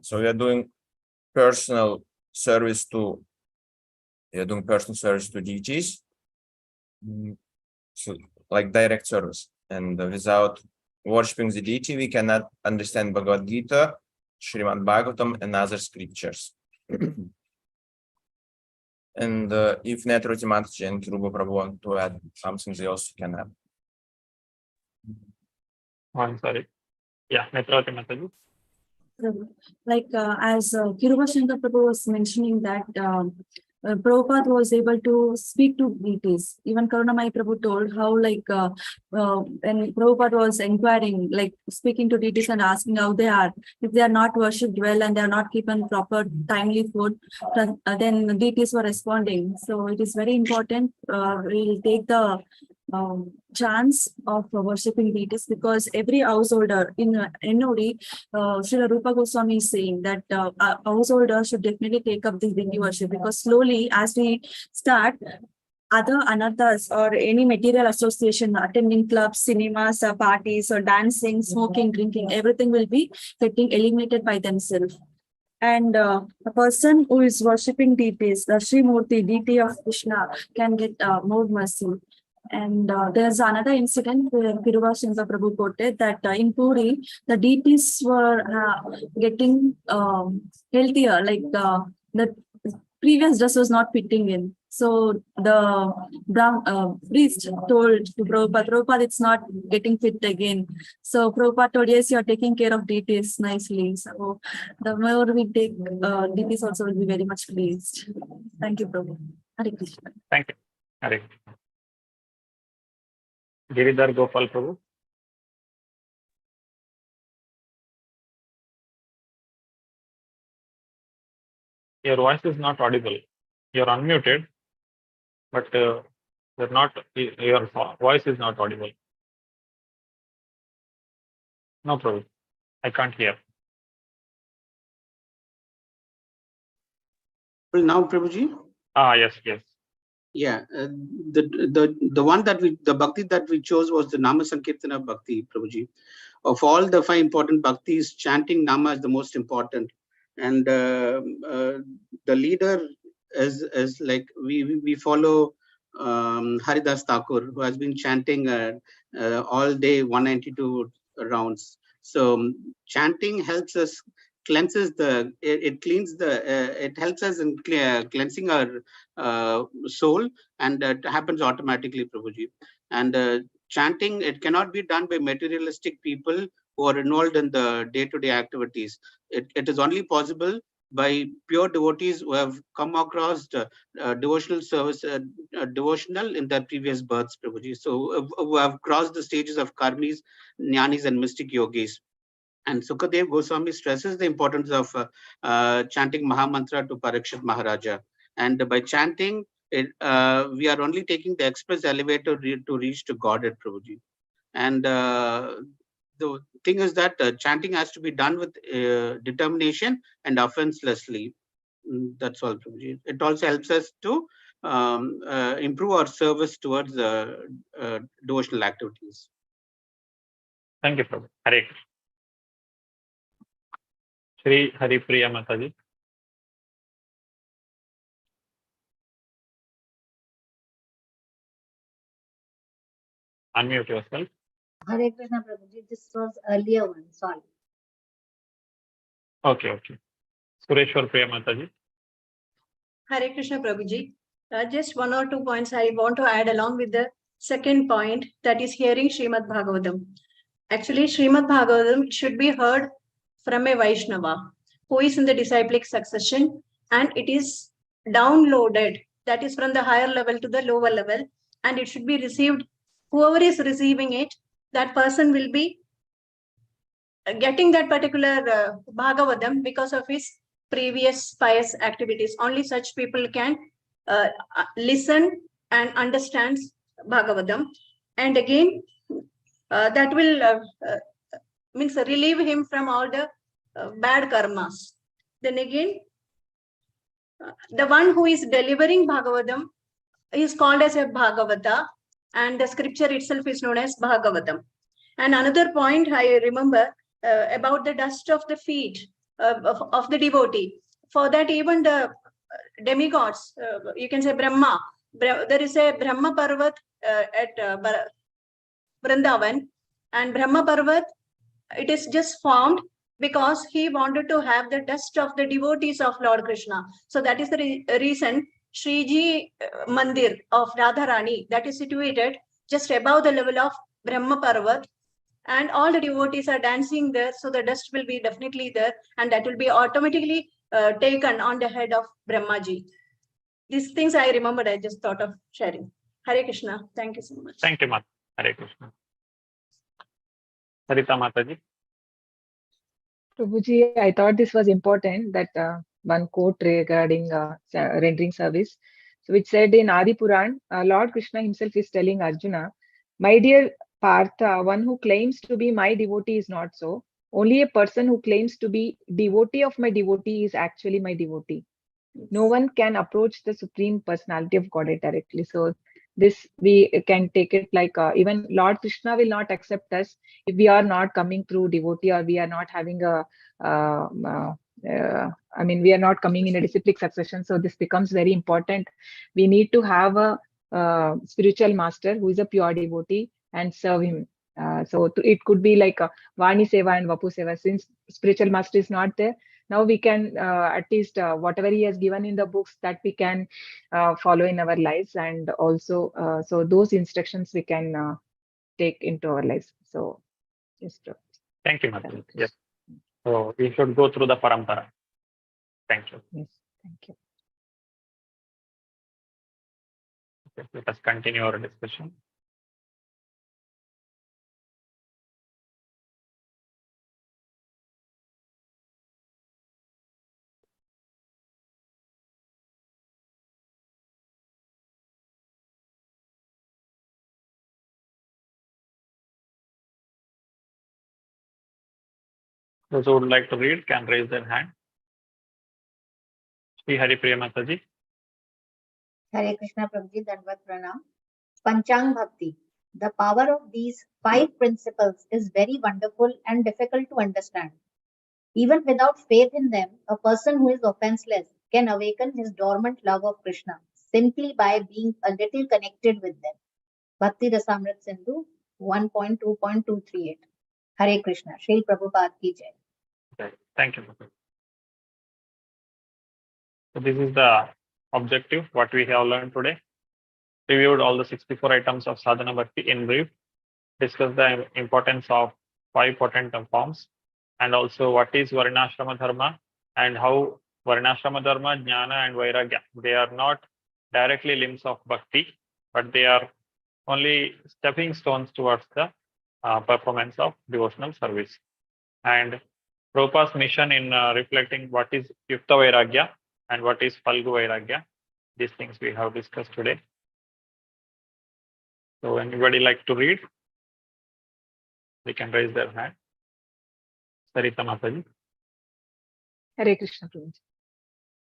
So we are doing personal service to deities. So like direct service. And without worshipping the deity, we cannot understand Bhagavad Gita, Srimad Bhagavatam, and other scriptures. And if Netroti Mataji and Kiruba Prabhu want to add something, they also can add. I'm sorry. Yeah, Netroti Mataji. Like as Kiruba Shankar Prabhu was mentioning that Prabhupada was able to speak to deities. Even Karunamai Prabhu told how when Prabhupada was inquiring, like speaking to deities and asking how they are, if they are not worshipped well and they are not given proper timely food, then deities were responding. So it is very important. We'll take the chance of worshipping deities, because every householder in NOD, Srila Rupa Goswami is saying that a householder should definitely take up this deity worship, because slowly as we start, other anathas or any material association, attending clubs, cinemas, parties, or dancing, smoking, drinking, everything will be getting eliminated by themselves. And a person who is worshipping deities, the Sri Murti, deity of Krishna, can get more mercy. And there's another incident where Kiruba Shankar Prabhu quoted that in Puri, the deities were getting healthier, like the previous dress was not fitting in. So the priest told to Prabhupada, it's not getting fit again. So Prabhupada told, yes, you are taking care of deities nicely. So the more we take, deities also will be very much pleased. Thank you, Prabhu. Hare Krishna. Thank you. Hare. Giridhar Gopal Prabhu. Your voice is not audible. You're unmuted, but your voice is not audible. No, Prabhu. I can't hear. Well, now, Prabhuji. Yes. Yeah, the one that the Bhakti that we chose was the Nama Sankirtana Bhakti, Prabhuji. Of all the 5 important Bhaktis, chanting Nama is the most important. And the leader is like we follow Haridas Thakur, who has been chanting all day 192 rounds. So chanting helps us cleanses it helps us in cleansing our soul, and it happens automatically, Prabhuji. And chanting, it cannot be done by materialistic people who are involved in the day-to-day activities. It is only possible by pure devotees who have come across devotional service, devotional in their previous births, Prabhuji. So who have crossed the stages of karmis, jnanis, and mystic yogis. And Sukadev Goswami stresses the importance of chanting Mahamantra to Parikshit Maharaja. And by chanting, we are only taking the express elevator to reach to Godhead, Prabhuji. And the thing is that chanting has to be done with determination and offenselessly. That's all, Prabhuji. It also helps us to improve our service towards devotional activities. Thank you, Prabhu. Hare Krishna. Shri Haripriya Mataji. Unmute yourself. Hare Krishna Prabhuji, this was earlier one, sorry. Okay. Sureshwar Priya Mataji. Hare Krishna Prabhuji. Just 1 or 2 points I want to add along with the second point, that is hearing Srimad Bhagavatam. Actually, Srimad Bhagavatam should be heard from a Vaishnava who is in the disciplic succession, and it is downloaded that is from the higher level to the lower level, and it should be received. Whoever is receiving it, that person will be getting that particular Bhagavatam because of his previous pious activities. Only such people can listen and understand Bhagavatam. And again, that will means relieve him from all the bad karmas. Then again, the one who is delivering Bhagavatam is called as a Bhagavata, and the scripture itself is known as Bhagavatam. And another point I remember about the dust of the feet of the devotee. For that, even the demigods, you can say Brahma, there is a Brahma Parvat at Vrindavan, and Brahma Parvat, it is just formed because he wanted to have the dust of the devotees of Lord Krishna. So that is the reason Shriji Mandir of Radharani, that is situated just above the level of Brahma Parvat, and all the devotees are dancing there. So the dust will be definitely there, and that will be automatically taken on the head of Brahmaji. These things I remembered, I just thought of sharing. Hare Krishna. Thank you so much. Thank you, Mata. Hare Krishna. Sarita Mataji. Prabhuji, I thought this was important, that one quote regarding rendering service, so which said in Adi Puran, Lord Krishna himself is telling Arjuna, my dear Partha, one who claims to be my devotee is not so. Only a person who claims to be devotee of my devotee is actually my devotee. No one can approach the Supreme Personality of Godhead directly. So this we can take it like even Lord Krishna will not accept us if we are not coming through devotee, or we are not having a I mean, we are not coming in a disciplic succession. So this becomes very important. We need to have a spiritual master who is a pure devotee and serve him. So it could be like Vani Seva and Vapu Seva. Since spiritual master is not there, now we can at least whatever he has given in the books, that we can follow in our lives, and also so those instructions we can take into our lives. So yes, Thank you, Mataji. Yes. So we should go through the parampara. Thank you. yes, thank you. Okay, let us continue our discussion. Those who would like to read can raise their hand. Shri Hari Priya Mataji. Hare Krishna Prabhuji, Dandvat Pranam. Panchang Bhakti. The power of these 5 principles is very wonderful and difficult to understand. Even without faith in them, a person who is offenseless can awaken his dormant love of Krishna simply by being a little connected with them. Bhakti Rasamrit Sindhu 1.2.238. Hare Krishna. Shri Prabhupada ki jai. Okay. Thank you, Mataji. So this is the objective, what we have learned today. Reviewed all the 64 items of sadhana bhakti in brief, discussed the importance of 5 potent forms, and also what is varnashrama dharma and how varnashrama dharma, jnana and vairagya, they are not directly limbs of bhakti, but they are only stepping stones towards the performance of devotional service. And Prabhupada's mission in reflecting what is yukta vairagya and what is falgu vairagya, these things we have discussed today. So anybody like to read? They can raise their hand. Sarita Mataji. Hare Krishna Prabhuji.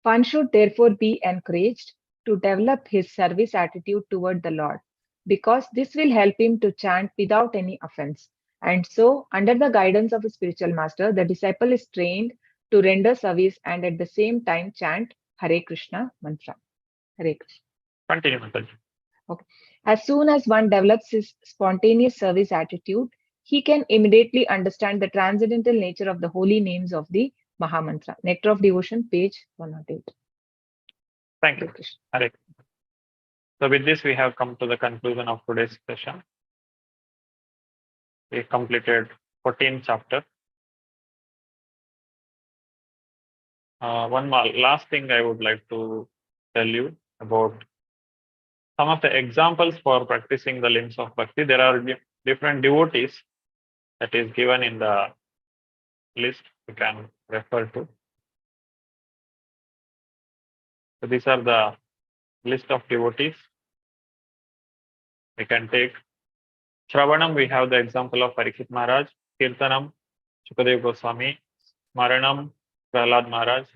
One should therefore be encouraged to develop his service attitude toward the Lord, because this will help him to chant without any offense. And so, under the guidance of a spiritual master, the disciple is trained to render service and at the same time chant Hare Krishna mantra. Hare Krishna. Continue, Mataji. Okay. As soon as one develops his spontaneous service attitude, he can immediately understand the transcendental nature of the holy names of the Mahamantra. Nectar of Devotion, page 108. Thank you. Hare Krishna. So with this, we have come to the conclusion of today's session. We completed 14th chapter. One more last thing I would like to tell you about some of the examples for practicing the limbs of bhakti. There are different devotees that is given in the list you can refer to. So these are the list of devotees. We can take Shravanam, we have the example of Parikshit Maharaj, Kirtanam, Shukadev Goswami, Smaranam, Prahlad Maharaj,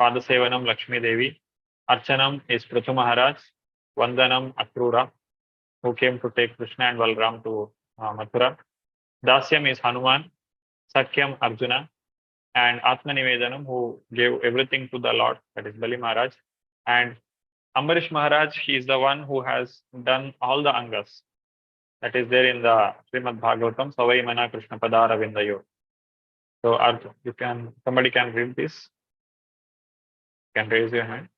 Padasevanam, Lakshmi Devi, Archanam is Prithu Maharaj, Vandanam, Akrura, who came to take Krishna and Balram to Mathura. Dasyam is Hanuman, Sakyam, Arjuna, and Atmanivedanam, who gave everything to the Lord, that is Bali Maharaj. And Ambarish Maharaj, he is the one who has done all the Angas. That is there in the Srimad Bhagavatam, Savai Mana Krishna Padara Vindayo. So somebody can read this. You can raise your hand.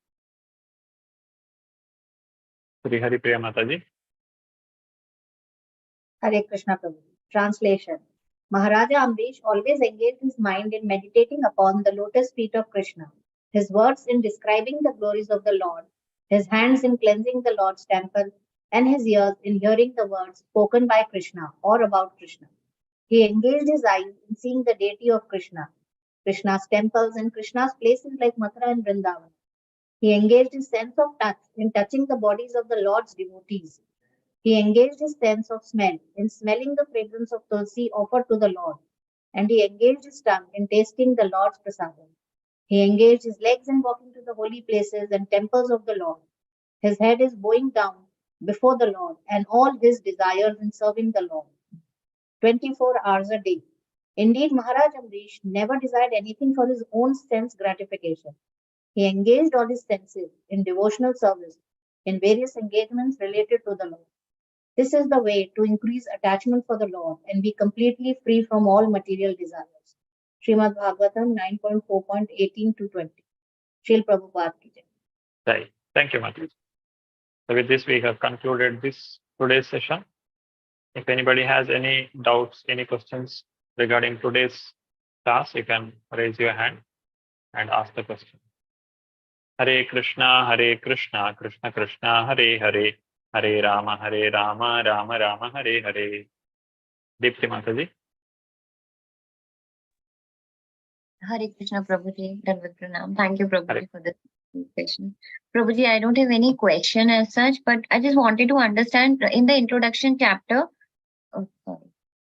Sri Hari Priya Mataji. Hare Krishna Prabhu. Translation. Maharaja Amrish always engaged his mind in meditating upon the lotus feet of Krishna, his words in describing the glories of the Lord, his hands in cleansing the Lord's temple, and his ears in hearing the words spoken by Krishna or about Krishna. He engaged his eyes in seeing the deity of Krishna, Krishna's temples, and Krishna's places like Mathura and Vrindavan. He engaged his sense of touch in touching the bodies of the Lord's devotees. He engaged his sense of smell in smelling the fragrance of tulsi offered to the Lord, and he engaged his tongue in tasting the Lord's prasadam. He engaged his legs in walking to the holy places and temples of the Lord. His head is bowing down before the Lord, and all his desires in serving the Lord. 24 hours a day. Indeed, Maharaj Amrish never desired anything for his own sense gratification. He engaged all his senses in devotional service in various engagements related to the Lord. This is the way to increase attachment for the Lord and be completely free from all material desires. Srimad Bhagavatam 9.4.18 to 20. Srila Prabhupada ki jai. Right. Thank you, Mataji. So with this, we have concluded today's session. If anybody has any doubts, any questions regarding today's class, you can raise your hand and ask the question. Hare Krishna, Krishna Krishna, Hare Hare, Hare Rama, Rama Rama, Hare Hare. Deepti Mataji. Hare Krishna, Prabhuji, Dandavat Pranam. Thank you, Prabhuji, for this session. Prabhuji, I don't have any question as such, but I just wanted to understand in the introduction chapter.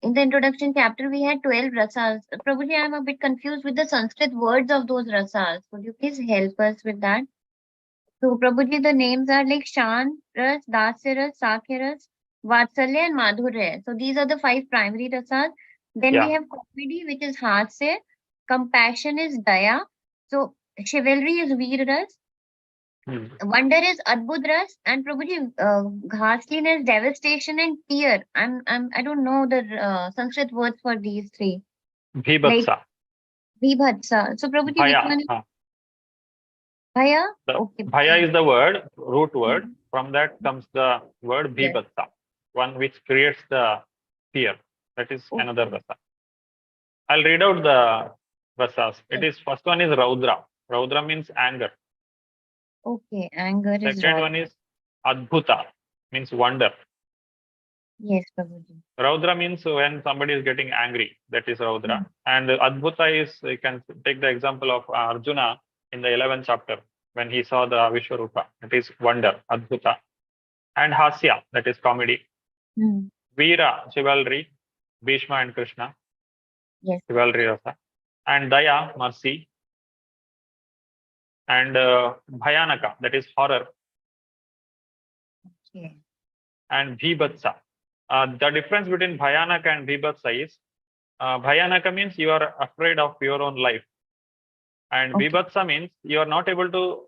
In the introduction chapter, we had 12 rasas. Prabhuji, I'm a bit confused with the Sanskrit words of those rasas. Could you please help us with that? So, Prabhuji, the names are like Shan Ras, Dasya Ras, Sakya Ras, Vatsalya, and Madhurya. So, these are the 5 primary rasas. Then we have comedy, which is Hasya. Compassion is Daya. So, chivalry is Veer Ras. Wonder is Adbhut Ras. And Prabhuji, ghastliness, devastation, and fear. I don't know the Sanskrit words for these 3. Bhibhatsa. Like, Bhibhatsa. So, Prabhuji, which one is Bhaya? Okay. Bhaya is the word, root word. From that comes the word Bhibhatsa, one which creates the fear. That is another rasa. I'll read out the rasas. First one is Raudra. Raudra means anger. Okay, anger is Second one is Adbhuta, means wonder. Yes, Prabhuji. Raudra means when somebody is getting angry. That is Raudra. And Adbhuta is, you can take the example of Arjuna in the 11th chapter when he saw the Vishwarupa. That is wonder, Adbhuta. And Hasya, that is comedy. Veera, chivalry, Bhishma and Krishna. Yes. Chivalry rasa. And Daya, mercy. And Bhayanaka, that is horror. Okay. And Bhibhatsa. The difference between Bhayanaka and Bhibhatsa is Bhayanaka means you are afraid of your own life. And Bhibhatsa means you are not able to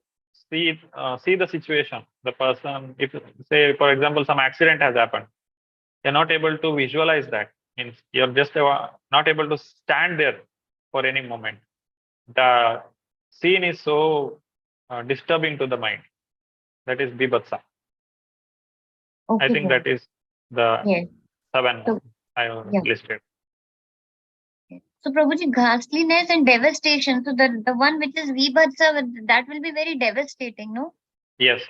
see the situation. The person, if say, for example, some accident has happened, you're not able to visualize that. Means you're just not able to stand there for any moment. The scene is so disturbing to the mind. That is Bhibhatsa. I think that is the 7 I listed. So, Prabhuji, ghastliness and devastation. So, the one which is Vibhatsa, that will be very devastating, no? Yes.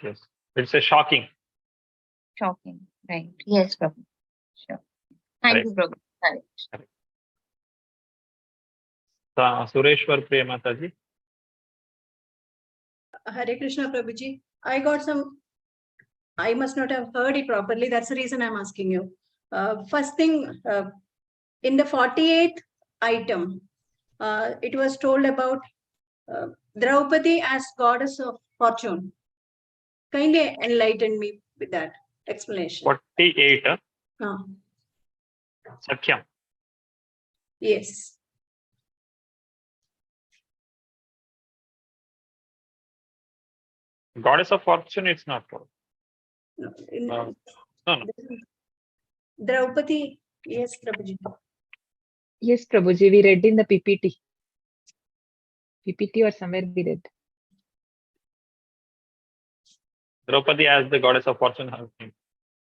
It's a shocking. Shocking. Right. Yes, Prabhu. Sure. Thank you, Prabhu. Hare. Sureshwar Priya Mataji. Hare Krishna Prabhuji. I got some, I must not have heard it properly. That's the reason I'm asking you. First thing, in the 48th item, it was told about Draupadi as goddess of fortune. Kindly enlighten me with that explanation. 48. Sakyam. Yes. Goddess of fortune, it's not true. No. No. Draupadi, yes, Prabhuji. Yes, Prabhuji, we read in the PPT. PPT or somewhere we read. Draupadi as the goddess of fortune.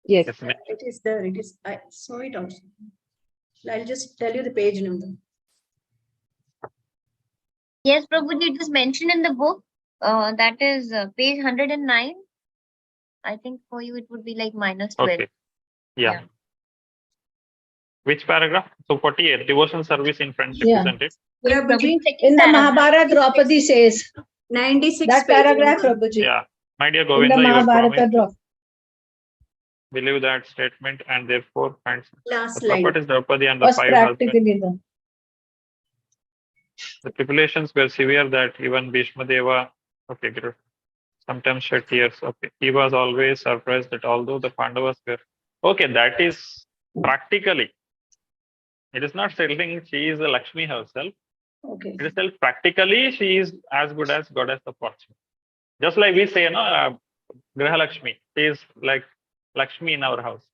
Yes. It is there. It is. I saw it also. I'll just tell you the page number. Yes, Prabhuji, it is mentioned in the book. That is page 109. I think for you it would be like -12. Okay. Yeah. Which paragraph? So 48, devotion service in friendship, Yeah. isn't it? Yes, Prabhuji, In the Mahabharata, Draupadi says 96 that paragraph, Prabhuji. Yeah. My dear In the Govinda, you are Mahabharata, promised to Draupadi. believe that statement and therefore finds Last the line. properties Draupadi and the Was 5 husbands. practically done. The tribulations were severe that even Bhishma Deva, okay, good, sometimes shed tears. Okay. He was always surprised that although the Pandavas were, okay, that is practically. It is not telling she is the Lakshmi herself. Okay. It is telling practically she is as good as goddess of fortune. Just like we say, no, Graha Lakshmi, she is like Lakshmi in our house.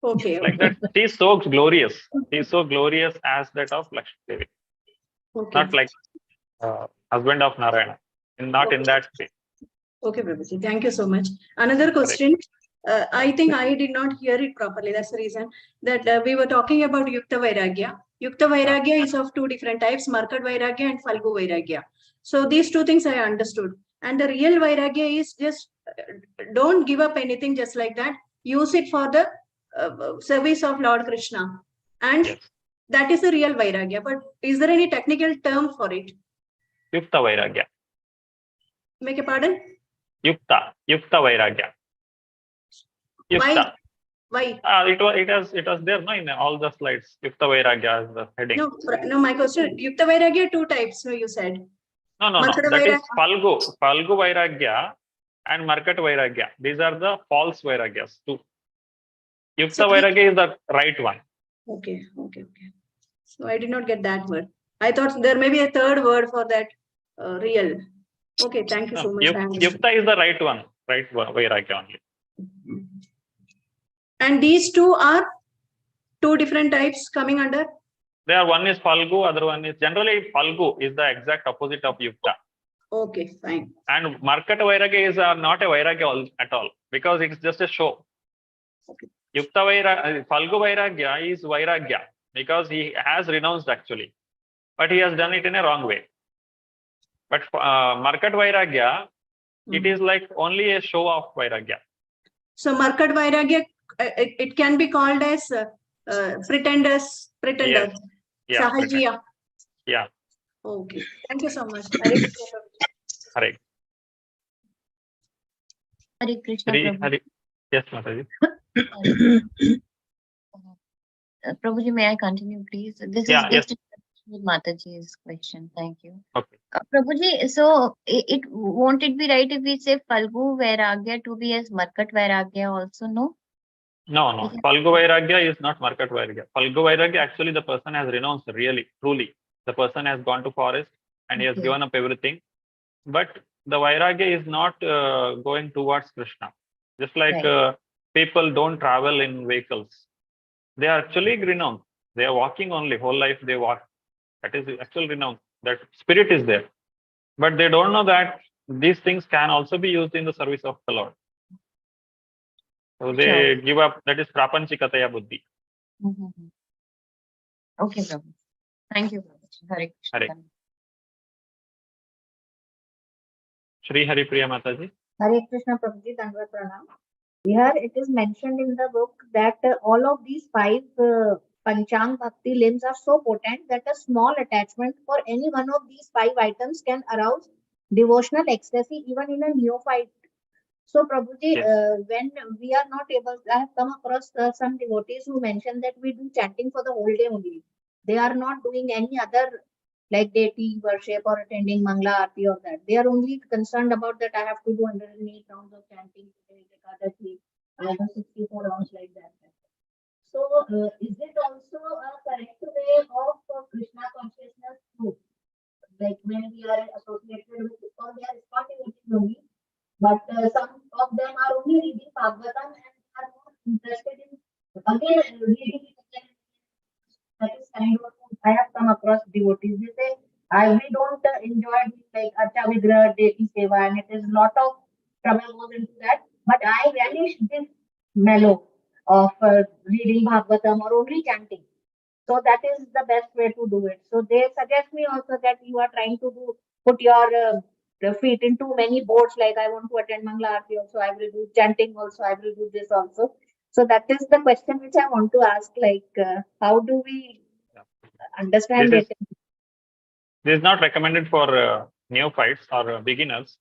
Okay. Like that, she is so glorious. She is so glorious as that of Lakshmi Devi. Okay. Not like husband of Narayana. Not in that way. Okay, Prabhuji. Thank you so much. Another question. I think I did not hear it properly. That's the reason that we were talking about Yukta Vairagya. Yukta Vairagya is of 2 different types, Markat Vairagya and Falgu Vairagya. So these 2 things I understood. And the real Vairagya is just don't give up anything just like that. Use it for the service of Lord Krishna. And that is the real Vairagya. But is there any technical term for it? Yukta Vairagya. Make a pardon? Yukta Vairagya. Yukta. Why? It was there, no, in all the slides. Yukta Vairagya is the heading. No, my question. Yukta Vairagya 2 types, so you said. No. That is Falgu Vairagya and Markat Vairagya. These are the false Vairagyas too. Yukta Vairagya is the right one. Okay. So I did not get that word. I thought there may be a third word for that real. Okay, thank you so much. Yukta is the right one, right Vairagya only. And these 2 are 2 different types coming under? There, one is Falgu, other one is generally Falgu is the exact opposite of Yukta. Okay, fine. And Markat Vairagya is not a Vairagya at all because it's just a show. Okay. Yukta Vairagya, Falgu Vairagya is Vairagya because he has renounced actually, but he has done it in a wrong way. But Markat Vairagya, it is like only a show of Vairagya. So Markat Vairagya, it can be called as pretender. Yes. Yeah. Sahajiya. Yeah. Okay. Thank you so much. Hare. Hare Krishna. Prabhuji. Yes, Mataji. Prabhuji, may I continue, please? This is just with Mataji's question. Thank you. Okay. Prabhuji, so won't it be right if we say Falgu Vairagya to be as Markat Vairagya also, no? No. Falgu Vairagya is not Markat Vairagya. Falgu Vairagya, actually the person has renounced really, truly. The person has gone to forest and he has given up everything. But the Vairagya is not going towards Krishna. Just like people don't travel in vehicles. They are actually renounced. They are walking only. Whole life they walk. That is actual renounce. That spirit is there. But they don't know that these things can also be used in the service of the Lord. So they give up. That is prapanchikataya buddhi. Okay, Prabhu. Thank you, Prabhu. Hare Krishna. Shri Hari Priya Mataji. Hare Krishna, Prabhuji. Dandavat Pranam. Here it is mentioned in the book that all of these five Panchang Bhakti limbs are so potent that a small attachment for any one of these five items can arouse devotional ecstasy even in a neophyte. So, Prabhuji, Yes. when we are not able, I have come across some devotees who mention that we do chanting for the whole day only. They are not doing any other like deity worship or attending Mangla Aarti or that. They are only concerned about that I have to do 108 rounds of chanting today, Ekadashi, I do 64 rounds like that. So, is it also a correct way of Krishna consciousness too? Like when we are associated with ISKCON, they are ISKCON devotees only, but some of them are only reading Bhagavatam and are not interested in again reading it again. That is kind of I have come across devotees. They say we don't enjoy like Acha Vigraha deity seva, and it is lot of trouble goes into that. But I relish this mellow of reading Bhagavatam or only chanting. So that is the best way to do it. So they suggest me also that you are trying to do put your feet into many boards. Like I want to attend Mangla Aarti also. I will do chanting also. I will do this also. So that is the question which I want to ask. Like how do we understand This it? is not recommended for neophytes or beginners.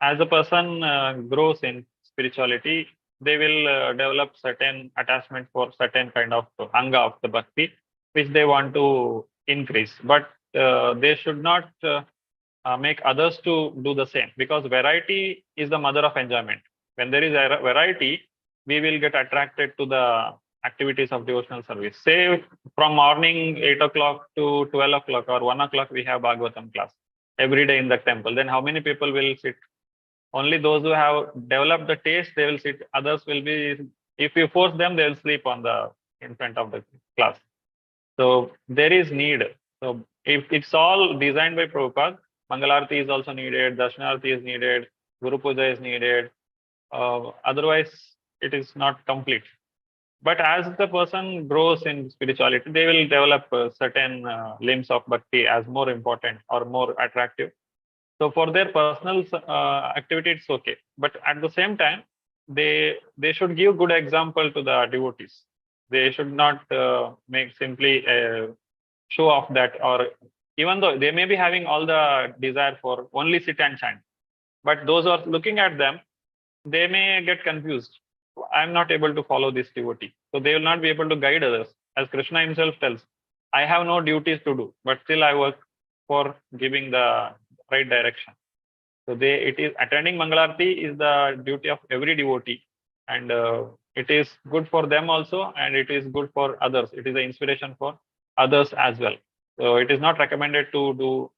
As a person grows in spirituality, they will develop certain attachment for certain kind of anga of the bhakti, which they want to increase. But they should not make others to do the same, because variety is the mother of enjoyment. When there is a variety, we will get attracted to the activities of devotional service. Say from morning 8 o'clock to 12 o'clock or 1 o'clock, we have Bhagavatam class every day in the temple. Then how many people will sit? Only those who have developed the taste, they will sit. Others will be, if you force them, they will sleep on the in front of the class. So there is need. So if it's all designed by Prabhupada, Mangalarti is also needed, Darshanarti is needed, Guru Puja is needed. Otherwise, it is not complete. But as the person grows in spirituality, they will develop certain limbs of bhakti as more important or more attractive. So for their personal activity, it's okay. But at the same time, they should give good example to the devotees. They should not make simply a show of that, or even though they may be having all the desire for only sit and chant, but those who are looking at them, they may get confused. I'm not able to follow this devotee. So they will not be able to guide others. As Krishna himself tells, I have no duties to do, but still I work for giving the right direction. So it is attending Mangalarti is the duty of every devotee, and it is good for them also, and it is good for others. It is an inspiration for others as well. So it is not recommended to do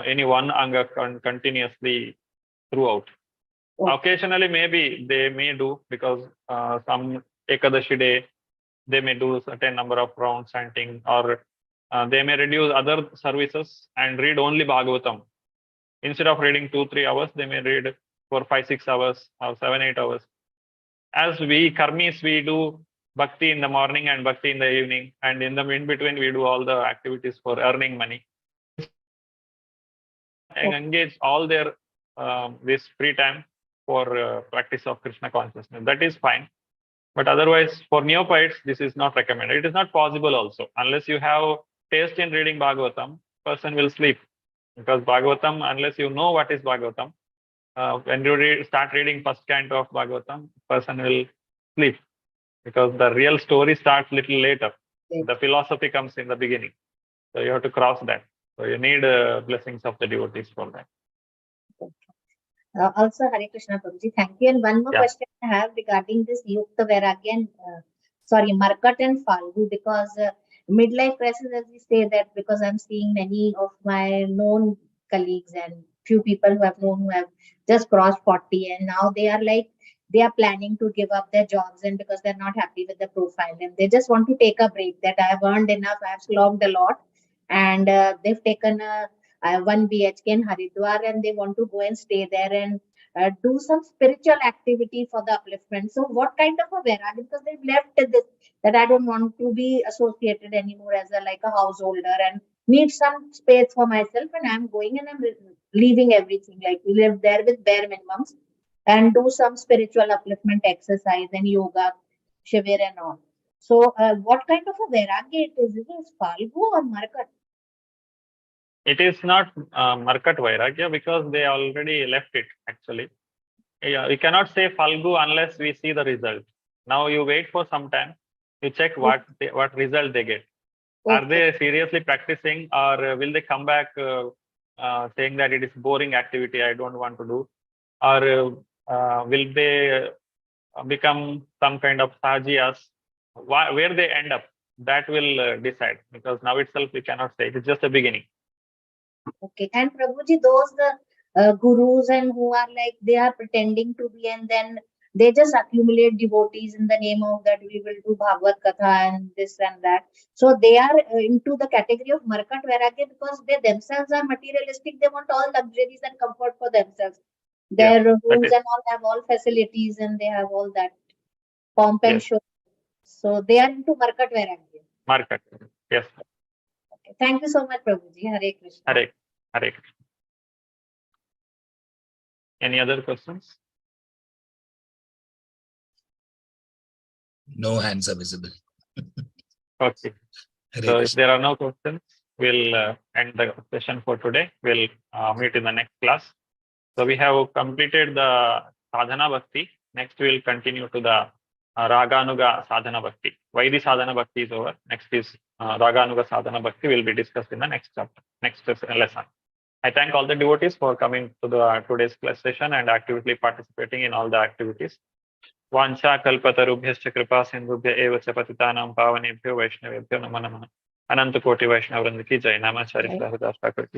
any one anga continuously throughout. Occasionally, maybe they may do, because some Ekadashi day, they may do certain number of rounds chanting, or they may reduce other services and read only Bhagavatam. Instead of reading 2-3 hours, they may read for 5-6 hours or 7-8 hours. As we karmis, we do bhakti in the morning and bhakti in the evening, and in the in between, we do all the activities for earning money. And engage all their this free time for practice of Krishna consciousness. That is fine. But otherwise, for neophytes, this is not recommended. It is not possible also. Unless you have taste in reading Bhagavatam, person will sleep. Because Bhagavatam, unless you know what is Bhagavatam, when you start reading first canto of Bhagavatam, person will sleep. Because the real story starts little later. The philosophy comes in the beginning. So you have to cross that. So you need blessings of the devotees for that. Also, Hare Krishna Prabhuji, thank you. And one more question I have regarding this Yukta Vairagya and Markat and Falgu, because midlife crisis, as we say that, because I'm seeing many of my known colleagues and few people who have known who have just crossed 40, and now they are like, they are planning to give up their jobs, and because they're not happy with the profile, and they just want to take a break, that I have earned enough, I have slogged a lot, and they've taken a 1 BHK in Haridwar, and they want to go and stay there and do some spiritual activity for the upliftment. So what kind of a vairagya, because they've left this, that I don't want to be associated anymore as like a householder, and need some space for myself, and I'm going and I'm leaving everything. Like we live there with bare minimums, and do some spiritual upliftment exercise and yoga, shivir and all. So what kind of a vairagya it is? Is it Falgu or Markat? It is not Markat Vairagya because they already left it actually. Yeah, we cannot say Falgu unless we see the result. Now you wait for some time, you check what result they get. Are they seriously practicing, or will they come back saying that it is boring activity, I don't want to do? Or will they become some kind of sajiyas? Where they end up, that will decide, because now itself we cannot say. It is just a beginning. Okay, and Prabhuji, those gurus and who are like, they are pretending to be, and then they just accumulate devotees in the name of that we will do Bhagavad Katha and this and that. So they are into the category of Markat Vairagya because they themselves are materialistic. They want all luxuries and comfort for themselves. Their rooms and all have all facilities and they have all that pomp and show. So they are into Markat Vairagya. Markat, yes. Okay. Thank you so much, Prabhuji. Hare Krishna. Hare Krishna. Any other questions? No hands are visible. Okay. So if there are no questions, we'll end the session for today. We'll meet in the next class. So we have completed the Sadhana Bhakti. Next we'll continue to the Raganuga Sadhana Bhakti. Vaidhi Sadhana Bhakti is over. Next is Raganuga Sadhana Bhakti will be discussed in the next chapter, next lesson. I thank all the devotees for coming to the today's class session and actively participating in all the activities. Vancha kalpatarubhyascha kripa sindhubhya eva cha patitanam pavanebhyo vaishnavebhyo namo namah. Ananta Koti Vaishnava Vrinda ki jai. Namacharya Haridas Thakur ki